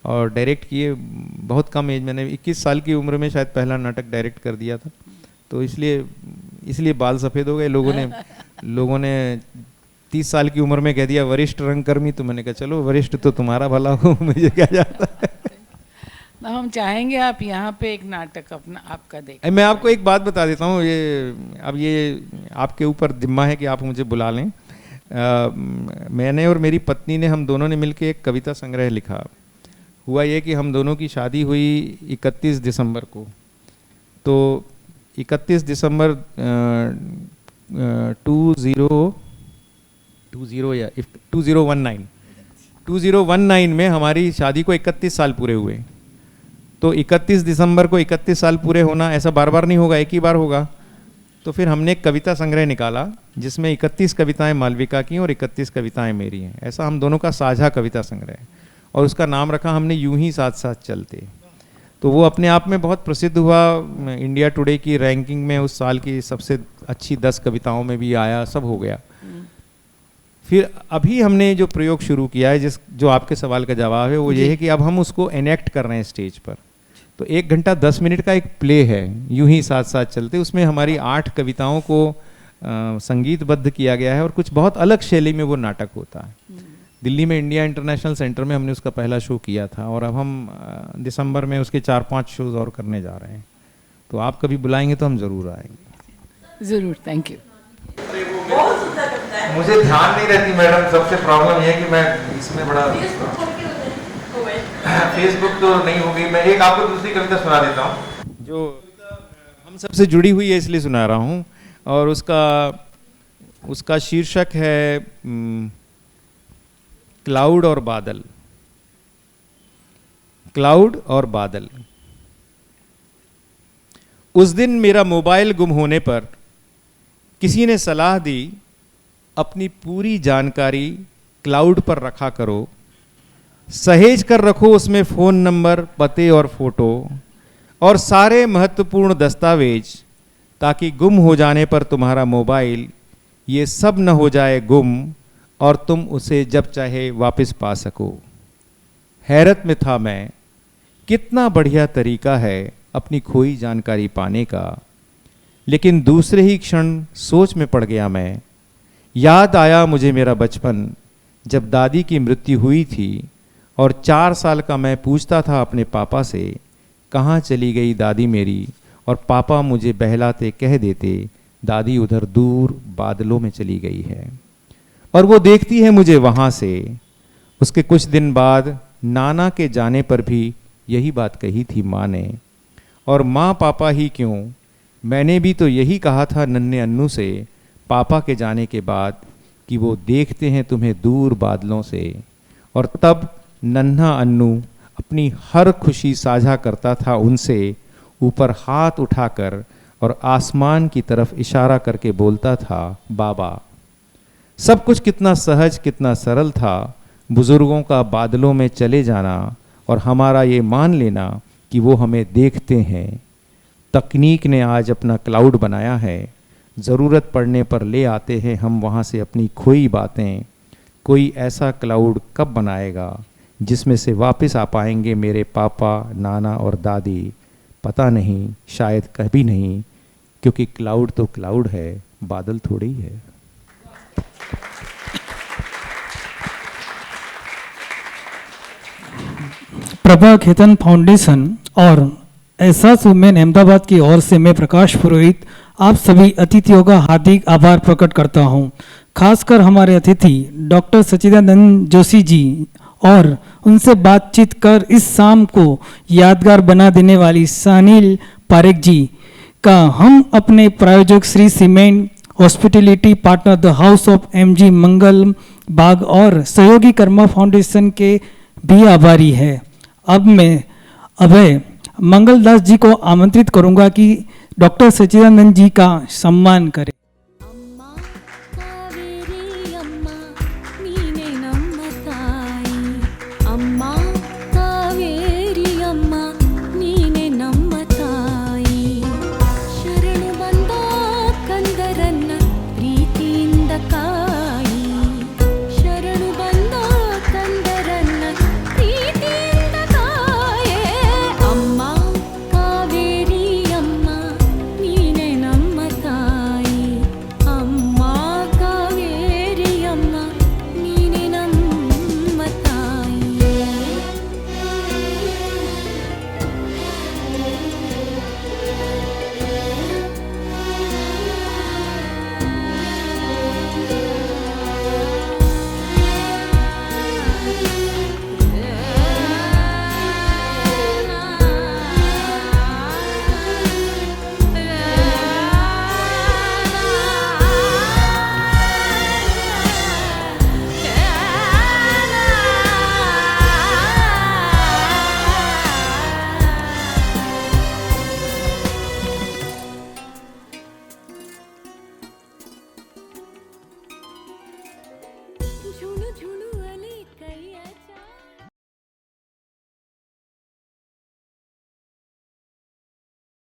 और डायरेक्ट किए बहुत कम एज। मैंने 21 साल की उम्र में शायद पहला नाटक डायरेक्ट कर दिया था। तो इसलिए बाल सफ़ेद हो गए। लोगों ने 30 साल की उम्र में कह दिया वरिष्ठ रंगकर्मी। तो मैंने कहा चलो वरिष्ठ तो तुम्हारा भला हो, मुझे क्या जाता है। हम चाहेंगे आप यहाँ पे एक नाटक आपका देखें। मैं आपको एक बात बता देता हूँ, ये आपके ऊपर जिम्मा है कि आप मुझे बुला लें। मैंने और मेरी पत्नी ने, हम दोनों ने मिलकर एक कविता संग्रह लिखा। हुआ ये कि हम दोनों की शादी हुई 31 दिसंबर को। तो 31 दिसंबर 2019 में हमारी शादी को 31 साल पूरे हुए। तो 31 दिसंबर को 31 साल पूरे होना ऐसा बार बार नहीं होगा, एक ही बार होगा। तो फिर हमने एक कविता संग्रह निकाला जिसमें 31 कविताएं मालविका की और 31 कविताएं मेरी हैं। ऐसा हम दोनों का साझा कविता संग्रह, और उसका नाम रखा हमने यूं ही साथ साथ चलते। तो वो अपने आप में बहुत प्रसिद्ध हुआ। इंडिया टुडे की रैंकिंग में उस साल की सबसे अच्छी 10 कविताओं में भी आया, सब हो गया। फिर अभी हमने जो प्रयोग शुरू किया है, जो आपके सवाल का जवाब है, वो ये है कि अब हम उसको एनेक्ट कर रहे हैं स्टेज पर। तो 1 घंटा 10 मिनट का एक प्ले है यूं ही साथ साथ चलते। उसमें हमारी 8 कविताओं को संगीतबद्ध किया गया है, और कुछ बहुत अलग शैली में वो नाटक होता है। दिल्ली में इंडिया इंटरनेशनल सेंटर में हमने उसका पहला शो किया था, और अब हम दिसंबर में उसके 4-5 शोज और करने जा रहे हैं। तो आप कभी बुलाएंगे तो हम ज़रूर आएंगे। ज़रूर, थैंक यू। मुझे ध्यान नहीं रहती मैडम, सबसे प्रॉब्लम ये है कि मैं इसमें बड़ा फेसबुक तो नहीं होगी। मैं एक आपको दूसरी कविता सुना देता हूँ जो हम सबसे जुड़ी हुई है, इसलिए सुना रहा हूँ। और उसका शीर्षक है क्लाउड और बादल। क्लाउड और बादल। उस दिन मेरा मोबाइल गुम होने पर किसी ने सलाह दी, अपनी पूरी जानकारी क्लाउड पर रखा करो, सहेज कर रखो उसमें फ़ोन नंबर, पते और फोटो और सारे महत्वपूर्ण दस्तावेज, ताकि गुम हो जाने पर तुम्हारा मोबाइल ये सब न हो जाए गुम और तुम उसे जब चाहे वापस पा सको। हैरत में था मैं, कितना बढ़िया तरीका है अपनी खोई जानकारी पाने का। लेकिन दूसरे ही क्षण सोच में पड़ गया मैं। याद आया मुझे मेरा बचपन, जब दादी की मृत्यु हुई थी और 4 साल का मैं पूछता था अपने पापा से, कहाँ चली गई दादी मेरी, और पापा मुझे बहलाते कह देते, दादी उधर दूर बादलों में चली गई है। और वो देखती है मुझे वहाँ से। उसके कुछ दिन बाद नाना के जाने पर भी यही बात कही थी माँ ने। और माँ पापा ही क्यों, मैंने भी तो यही कहा था नन्हे अन्नू से पापा के जाने के बाद कि वो देखते हैं तुम्हें दूर बादलों से। और तब नन्हा अन्नू अपनी हर खुशी साझा करता था उनसे, ऊपर हाथ उठाकर और आसमान की तरफ इशारा करके बोलता था, बाबा। सब कुछ कितना सहज, कितना सरल था। बुजुर्गों का बादलों में चले जाना और हमारा ये मान लेना कि वो हमें देखते हैं। तकनीक ने आज अपना क्लाउड बनाया है, ज़रूरत पड़ने पर ले आते हैं हम वहाँ से अपनी खोई बातें। कोई ऐसा क्लाउड कब बनाएगा जिसमें से वापस आ पाएंगे मेरे पापा, नाना और दादी? पता नहीं, शायद कभी नहीं, क्योंकि क्लाउड तो क्लाउड है, बादल थोड़ी है। प्रभा खेतन फाउंडेशन और एहसास वुमेन अहमदाबाद की ओर से मैं प्रकाश पुरोहित आप सभी अतिथियों का हार्दिक आभार प्रकट करता हूं। खासकर हमारे अतिथि डॉक्टर सच्चिदानंद जोशी जी और उनसे बातचीत कर इस शाम को यादगार बना देने वाली सानिल पारेख जी का हम अपने प्रायोजक Shree Cement hospitality partner the House of MG Mangal Bagh और सहयोगी कर्मा फाउंडेशन के भी आभारी है। अब मैं अभय मंगलदास जी को आमंत्रित करूंगा कि डॉक्टर सच्चिदानंद जी का सम्मान करें। झुणु झुणु